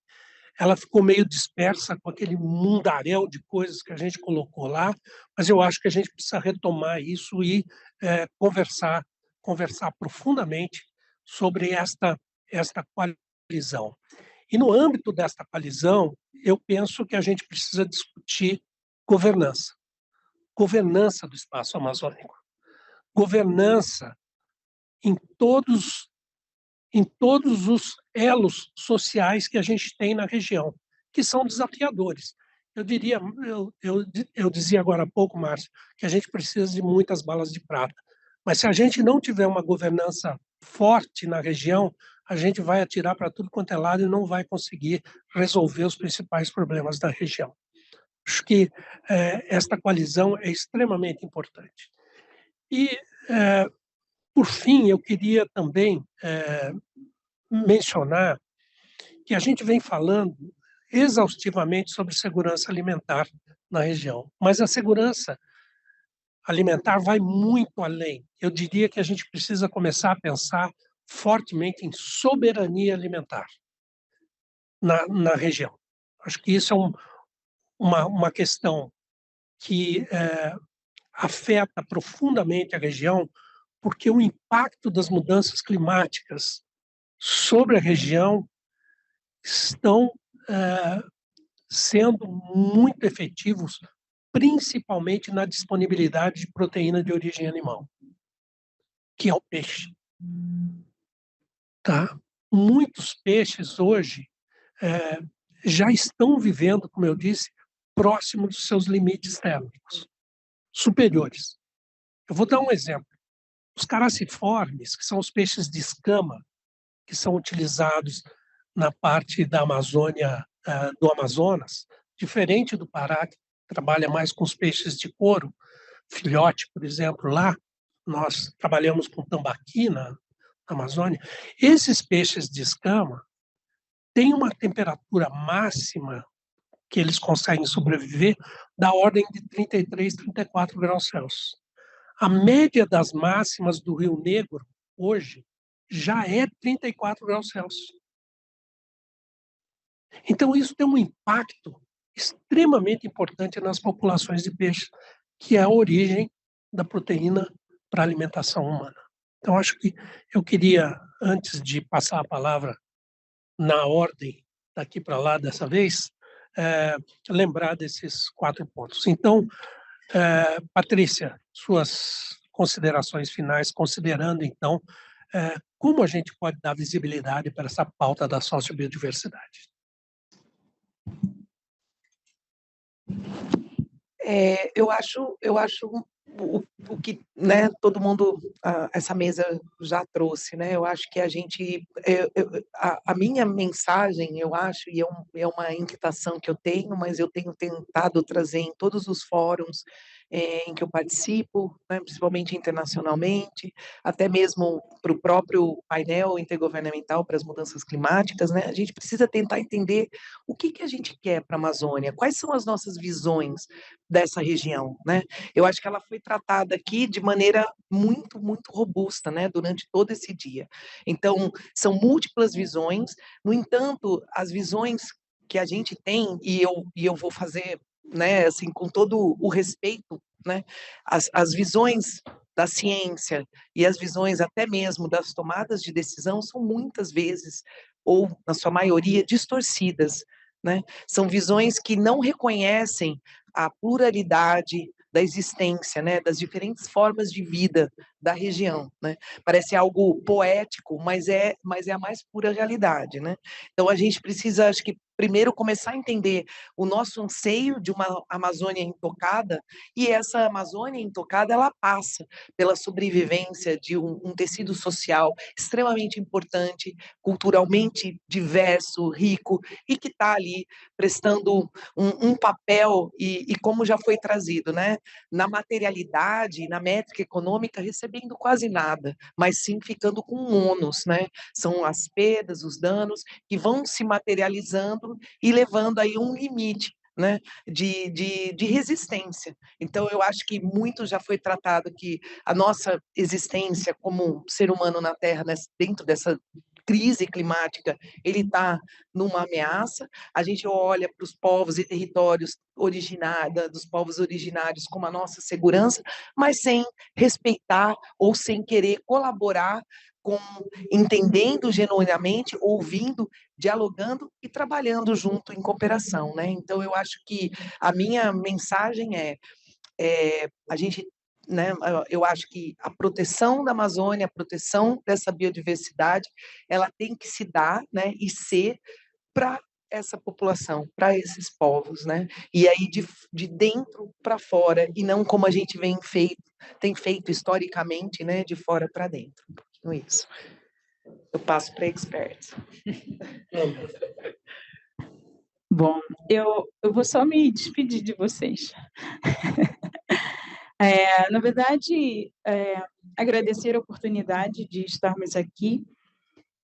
ela ficou meio dispersa com aquele mundaréu de coisas que a gente colocou lá, mas eu acho que a gente precisa retomar isso e conversar profundamente sobre esta coalizão. E no âmbito desta coalizão, eu penso que a gente precisa discutir governança do espaço amazônico, governança em todos os elos sociais que a gente tem na região, que são desafiadores. Eu dizia agora há pouco, Márcio, que a gente precisa de muitas balas de prata, mas se a gente não tiver uma governança forte na região, a gente vai atirar para tudo quanto é lado e não vai conseguir resolver os principais problemas da região. Acho que esta coalizão é extremamente importante. E, por fim, eu queria também mencionar que a gente vem falando exaustivamente sobre segurança alimentar na região, mas a segurança alimentar vai muito além. Eu diria que a gente precisa começar a pensar fortemente em soberania alimentar na região. Acho que isso é uma questão que afeta profundamente a região, porque o impacto das mudanças climáticas sobre a região estão sendo muito efetivos, principalmente na disponibilidade de proteína de origem animal, que é o peixe. Tá? Muitos peixes hoje já estão vivendo, como eu disse, próximo dos seus limites térmicos, superiores. Eu vou dar um exemplo. Os caraciformes, que são os peixes de escama, que são utilizados na parte da Amazônia, do Amazonas, diferente do Pará, que trabalha mais com os peixes de couro, filhote, por exemplo, lá, nós trabalhamos com tambaqui na Amazônia. Esses peixes de escama têm uma temperatura máxima que eles conseguem sobreviver da ordem de 33, 34 graus Celsius. A média das máximas do Rio Negro, hoje, já é 34 graus Celsius. Então, isso tem um impacto extremamente importante nas populações de peixe, que é a origem da proteína para a alimentação humana. Então, acho que eu queria, antes de passar a palavra na ordem daqui para lá dessa vez, lembrar desses 4 pontos. Então, Patrícia, suas considerações finais, considerando, então, como a gente pode dar visibilidade para essa pauta da sociobiodiversidade. Eu acho o que, né, todo mundo, essa mesa já trouxe, né? Eu acho que a gente, a minha mensagem, eu acho, e é uma inquietação que eu tenho, mas eu tenho tentado trazer em todos os fóruns em que eu participo, né, principalmente internacionalmente, até mesmo para o próprio painel intergovernamental para as mudanças climáticas, né? A gente precisa tentar entender o que a gente quer para a Amazônia, quais são as nossas visões dessa região, né? Eu acho que ela foi tratada aqui de maneira muito, muito robusta, né, durante todo esse dia. Então, são múltiplas visões, no entanto, as visões que a gente tem, e eu vou fazer, né, assim, com todo o respeito, né, as visões da ciência e as visões até mesmo das tomadas de decisão são muitas vezes, ou na sua maioria, distorcidas, né? São visões que não reconhecem a pluralidade da existência, né, das diferentes formas de vida da região, né? Parece algo poético, mas é a mais pura realidade, né? Então a gente precisa, acho que primeiro começar a entender o nosso anseio de uma Amazônia intocada, e essa Amazônia intocada ela passa pela sobrevivência de um tecido social extremamente importante, culturalmente diverso, rico, e que está ali prestando um papel, e como já foi trazido, né, na materialidade, na métrica econômica, recebendo quase nada, mas sim ficando com um ônus, né? São as perdas, os danos que vão se materializando e levando aí um limite, né, de resistência. Então, eu acho que muito já foi tratado que a nossa existência como ser humano na Terra, né, dentro dessa crise climática, ele está numa ameaça. A gente olha para os povos e territórios dos povos originários como a nossa segurança, mas sem respeitar ou sem querer colaborar com entendendo genuinamente, ouvindo, dialogando e trabalhando junto em cooperação, né? Então eu acho que a minha mensagem a gente, né, eu acho que a proteção da Amazônia, a proteção dessa biodiversidade, ela tem que se dar, né, e ser para essa população, para esses povos, né? E aí de dentro para fora, e não como a gente tem feito historicamente, né, de fora para dentro. Um pouquinho isso. Eu passo para experts. Bom, eu vou só me despedir de vocês. Na verdade, agradecer a oportunidade de estarmos aqui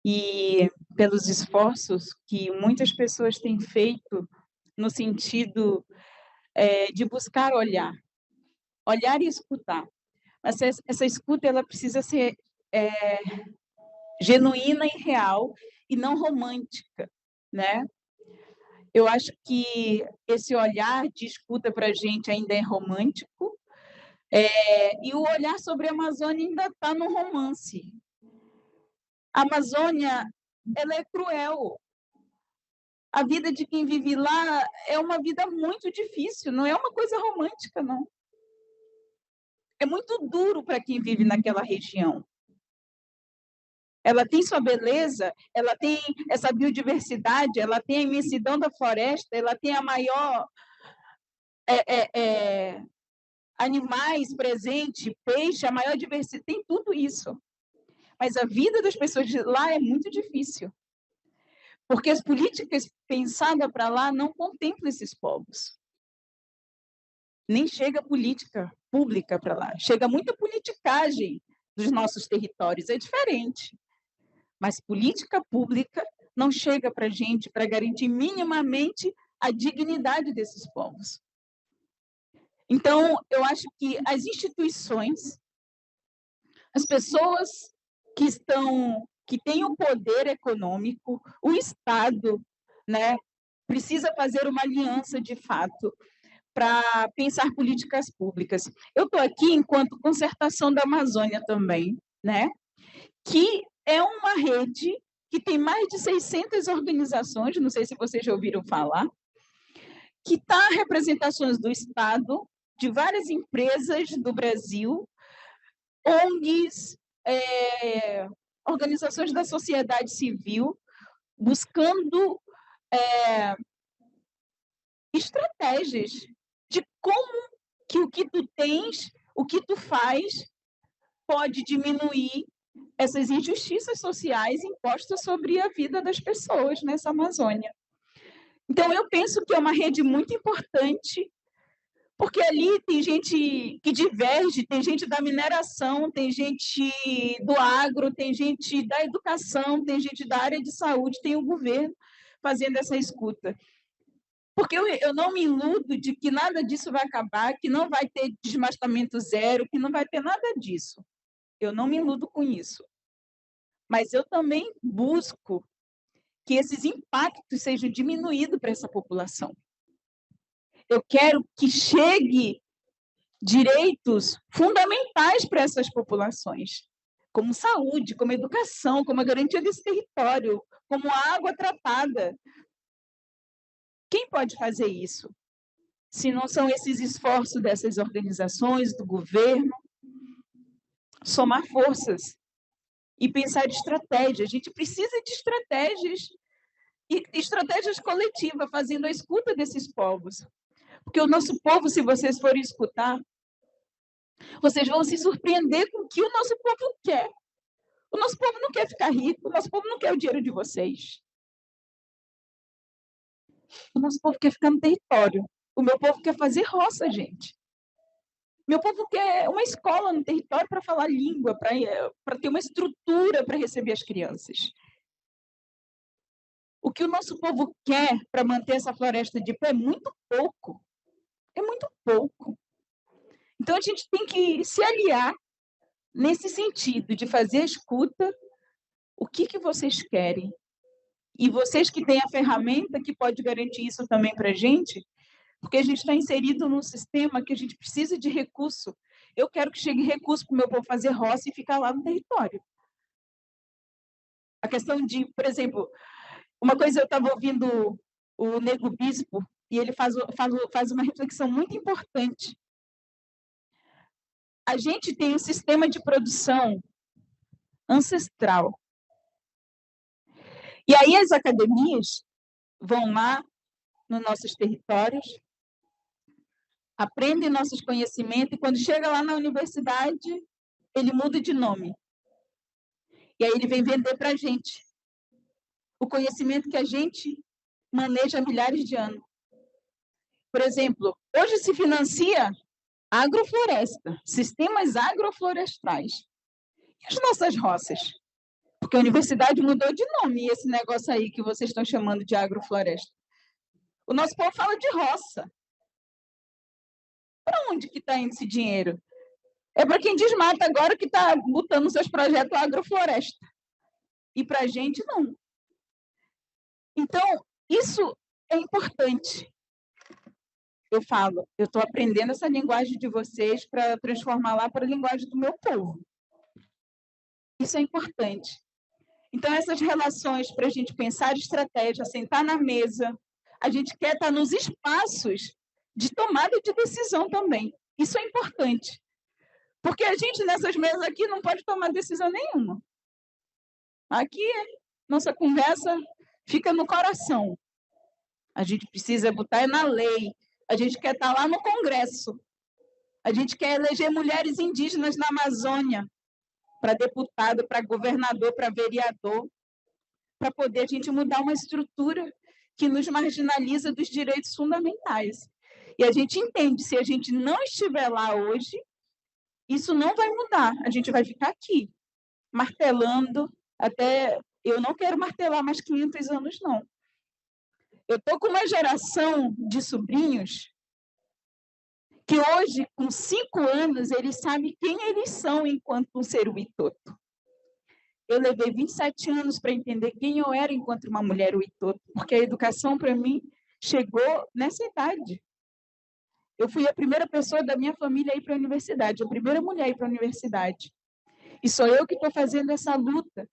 e pelos esforços que muitas pessoas têm feito no sentido de buscar olhar e escutar. Mas essa escuta ela precisa ser genuína e real e não romântica, né? Eu acho que esse olhar de escuta para a gente ainda é romântico, e o olhar sobre a Amazônia ainda está no romance. A Amazônia, ela é cruel. A vida de quem vive lá é uma vida muito difícil, não é uma coisa romântica, não. É muito duro para quem vive naquela região. Ela tem sua beleza, ela tem essa biodiversidade, ela tem a imensidão da floresta, ela tem a maior animais presente, peixe, a maior diversidade, tem tudo isso. Mas a vida das pessoas de lá é muito difícil, porque as políticas pensadas para lá não contemplam esses povos. Nem chega política pública para lá, chega muita politicagem dos nossos territórios, é diferente. Mas política pública não chega para a gente para garantir minimamente a dignidade desses povos. Então, eu acho que as instituições, as pessoas que têm o poder econômico, o Estado, né, precisa fazer uma aliança de fato para pensar políticas públicas. Eu estou aqui enquanto Concertação da Amazônia também, né, que é uma rede que tem mais de 600 organizações, não sei se vocês já ouviram falar, que está representações do Estado, de várias empresas do Brasil, ONGs, organizações da sociedade civil, buscando estratégias de como que o que tu tens, o que tu faz, pode diminuir essas injustiças sociais impostas sobre a vida das pessoas nessa Amazônia. Então, eu penso que é uma rede muito importante, porque ali tem gente que diverge, tem gente da mineração, tem gente do agro, tem gente da educação, tem gente da área de saúde, tem o governo fazendo essa escuta. Porque eu não me iludo de que nada disso vai acabar, que não vai ter desmatamento zero, que não vai ter nada disso. Eu não me iludo com isso. Mas eu também busco que esses impactos sejam diminuídos para essa população. Eu quero que chegue direitos fundamentais para essas populações, como saúde, como educação, como a garantia desse território, como água tratada. Quem pode fazer isso? Se não são esses esforços dessas organizações, do governo, somar forças e pensar em estratégia. A gente precisa de estratégias, e estratégias coletivas, fazendo a escuta desses povos. Porque o nosso povo, se vocês forem escutar, vocês vão se surpreender com o que o nosso povo quer. O nosso povo não quer ficar rico, o nosso povo não quer o dinheiro de vocês. O nosso povo quer ficar no território. O meu povo quer fazer roça, gente. Meu povo quer uma escola no território para falar língua, para ter uma estrutura para receber as crianças. O que o nosso povo quer para manter essa floresta de pé é muito pouco. É muito pouco. Então, a gente tem que se aliar nesse sentido de fazer a escuta. O que vocês querem? E vocês que têm a ferramenta que pode garantir isso também para a gente, porque a gente está inserido num sistema que a gente precisa de recurso. Eu quero que chegue recurso para o meu povo fazer roça e ficar lá no território. A questão de, por exemplo, uma coisa eu estava ouvindo o Nego Bispo, e ele faz uma reflexão muito importante. A gente tem um sistema de produção ancestral. E aí as academias vão lá nos nossos territórios, aprendem nossos conhecimentos, e quando chega lá na universidade, ele muda de nome. E aí ele vem vender para a gente o conhecimento que a gente maneja há milhares de anos. Por exemplo, hoje se financia agrofloresta, sistemas agroflorestais. E as nossas roças? Porque a universidade mudou de nome, esse negócio aí que vocês estão chamando de agrofloresta. O nosso povo fala de roça. Para onde que está indo esse dinheiro? É para quem desmata agora que está botando seus projetos agrofloresta. E para a gente, não. Então, isso é importante. Eu falo, eu estou aprendendo essa linguagem de vocês para transformar lá para a linguagem do meu povo. Isso é importante. Então, essas relações para a gente pensar estratégia, sentar na mesa, a gente quer estar nos espaços de tomada de decisão também. Isso é importante. Porque a gente, nessas mesas aqui, não pode tomar decisão nenhuma. Aqui, nossa conversa fica no coração. A gente precisa botar na lei. A gente quer estar lá no Congresso. A gente quer eleger mulheres indígenas na Amazônia, para deputado, para governador, para vereador, para poder a gente mudar uma estrutura que nos marginaliza dos direitos fundamentais. E a gente entende, se a gente não estiver lá hoje, isso não vai mudar. A gente vai ficar aqui, martelando até... Eu não quero martelar mais 500 anos, não. Eu estou com uma geração de sobrinhos que hoje, com 5 anos, eles sabem quem eles são enquanto um ser Witoto. Eu levei 27 anos para entender quem eu era enquanto uma mulher Witoto, porque a educação, para mim, chegou nessa idade. Eu fui a primeira pessoa da minha família a ir para a universidade, a primeira mulher a ir para a universidade. E sou eu que estou fazendo essa luta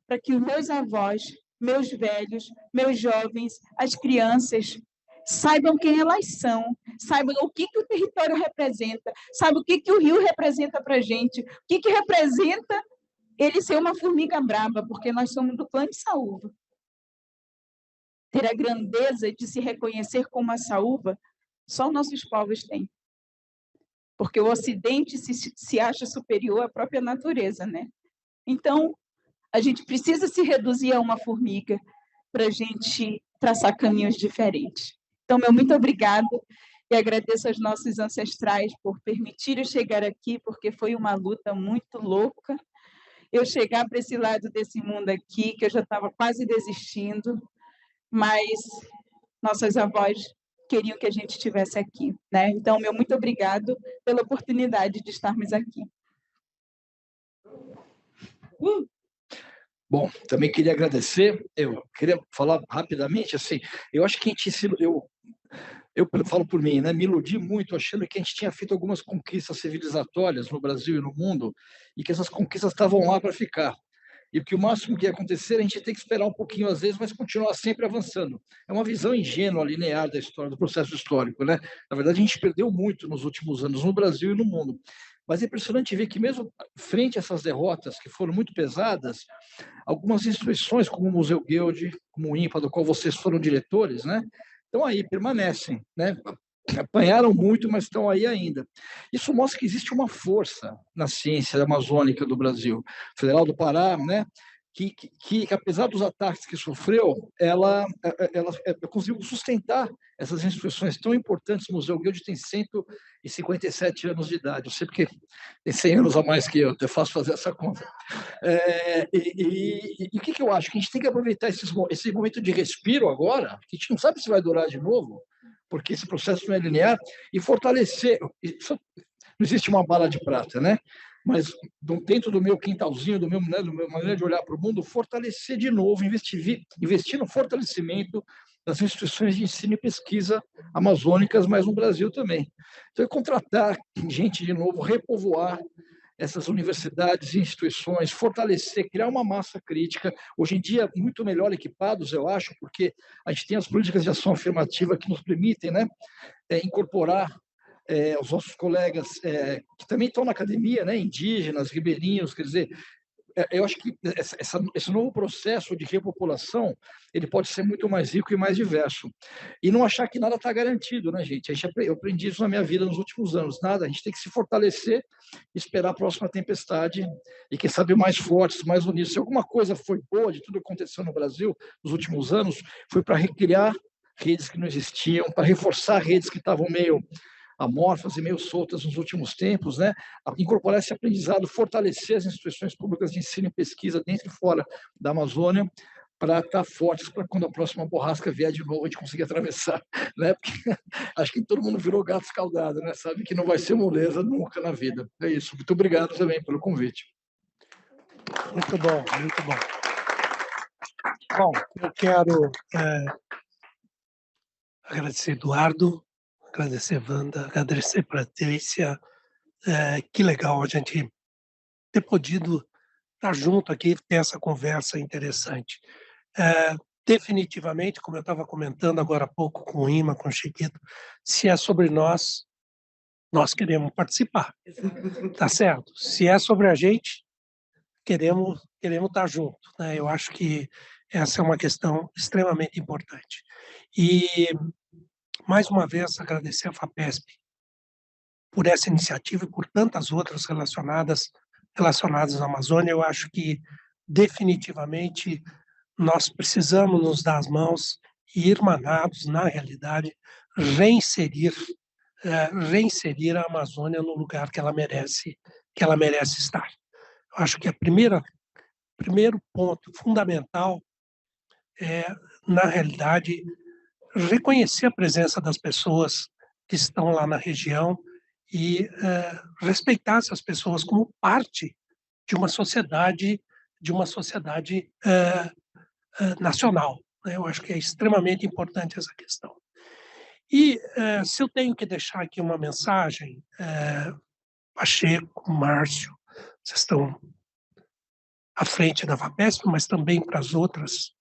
para que os meus avós, meus velhos, meus jovens, as crianças, saibam quem elas são, saibam o que o território representa, saibam o que o rio representa para a gente, o que representa ele ser uma formiga brava, porque nós somos do clã de Saúva. Ter a grandeza de se reconhecer como a Saúva, só nossos povos têm. Porque o Ocidente se acha superior à própria natureza, né? Então, a gente precisa se reduzir a uma formiga para a gente traçar caminhos diferentes. Então, meu muito obrigado e agradeço aos nossos ancestrais por permitirem chegar aqui, porque foi uma luta muito louca. Eu chegar para esse lado desse mundo aqui, que eu já estava quase desistindo, mas nossas avós queriam que a gente estivesse aqui, né? Então, meu muito obrigado pela oportunidade de estarmos aqui. Bom, também queria agradecer, eu queria falar rapidamente, assim, eu acho que a gente eu falo por mim, né, me iludi muito achando que a gente tinha feito algumas conquistas civilizatórias no Brasil e no mundo e que essas conquistas estavam lá para ficar. E que o máximo que ia acontecer, a gente tem que esperar um pouquinho às vezes, mas continuar sempre avançando. É uma visão ingênua, linear da história, do processo histórico, né? Na verdade, a gente perdeu muito nos últimos anos, no Brasil e no mundo. Mas é impressionante ver que mesmo frente a essas derrotas, que foram muito pesadas, algumas instituições, como o Museu Guild, como o INPA, do qual vocês foram diretores, né? Estão aí, permanecem, né? Apanharam muito, mas estão aí ainda. Isso mostra que existe uma força na ciência amazônica do Brasil. Federal do Pará, né? Que apesar dos ataques que sofreu, ela conseguiu sustentar essas instituições tão importantes. O Museu Guild tem 157 anos de idade. Eu sei porque tem 100 anos a mais que eu, é fácil fazer essa conta. O que eu acho? Que a gente tem que aproveitar esse momento de respiro agora, que a gente não sabe se vai durar de novo, porque esse processo não é linear, e fortalecer. Não existe uma bala de prata, né? Mas dentro do meu quintalzinho, do meu maneira de olhar para o mundo, fortalecer de novo, investir no fortalecimento das instituições de ensino e pesquisa amazônicas, mas no Brasil também. Então, é contratar gente de novo, repovoar essas universidades e instituições, fortalecer, criar uma massa crítica, hoje em dia muito melhor equipados, eu acho, porque a gente tem as políticas de ação afirmativa que nos permitem, né, incorporar os nossos colegas que também estão na academia, né, indígenas, ribeirinhos, quer dizer, eu acho que esse novo processo de repopulação ele pode ser muito mais rico e mais diverso. E não achar que nada está garantido, né, gente? Eu aprendi isso na minha vida nos últimos anos. Nada, a gente tem que se fortalecer, esperar a próxima tempestade e, quem sabe, mais fortes, mais unidos. Se alguma coisa foi boa de tudo que aconteceu no Brasil nos últimos anos, foi para recriar redes que não existiam, para reforçar redes que estavam meio amorfas e meio soltas nos últimos tempos, né? Incorporar esse aprendizado, fortalecer as instituições públicas de ensino e pesquisa dentro e fora da Amazônia, para estar fortes para quando a próxima borrasca vier de novo a gente conseguir atravessar, né? Porque acho que todo mundo virou gato escaldado, né? Sabe que não vai ser moleza nunca na vida. É isso. Muito obrigado também pelo convite. Muito bom, muito bom. Bom, eu quero agradecer Eduardo, agradecer Wanda, agradecer Patrícia. Que legal a gente ter podido estar junto aqui, ter essa conversa interessante. Definitivamente, como eu estava comentando agora há pouco com o Ima, com o Chiquito, se é sobre nós, nós queremos participar, tá certo? Se é sobre a gente, queremos estar junto, né? Eu acho que essa é uma questão extremamente importante. E, mais uma vez, agradecer a FAPESP por essa iniciativa e por tantas outras relacionadas à Amazônia. Eu acho que, definitivamente, nós precisamos nos dar as mãos e, irmanados, na realidade, reinserir a Amazônia no lugar que ela merece estar. Eu acho que primeiro ponto fundamental é, na realidade, reconhecer a presença das pessoas que estão lá na região e respeitar essas pessoas como parte de uma sociedade nacional. Eu acho que é extremamente importante essa questão. E se eu tenho que deixar aqui uma mensagem, Pacheco, Márcio, vocês estão à frente da FAPESP, mas também para as outras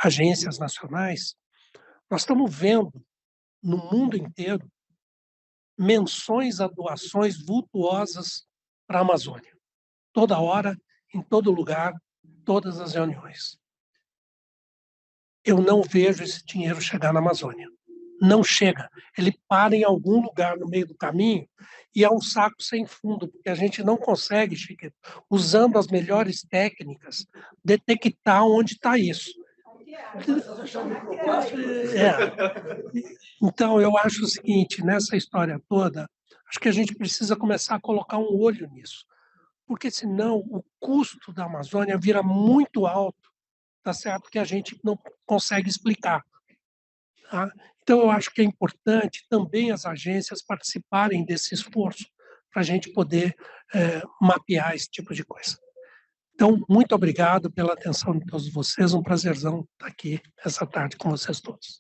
agências nacionais, Nós estamos vendo no mundo inteiro menções a doações vultuosas para a Amazônia. Toda hora, em todo lugar, todas as reuniões. Eu não vejo esse dinheiro chegar na Amazônia. Não chega. Ele para em algum lugar no meio do caminho e é um saco sem fundo, porque a gente não consegue, Chiquito, usando as melhores técnicas, detectar onde está isso. Então, eu acho o seguinte, nessa história toda, acho que a gente precisa começar a colocar um olho nisso, porque senão o custo da Amazônia vira muito alto, tá certo? Que a gente não consegue explicar. Tá? Então, eu acho que é importante também as agências participarem desse esforço para a gente poder mapear esse tipo de coisa. Então, muito obrigado pela atenção de todos vocês. Um prazerzão estar aqui essa tarde com vocês todos.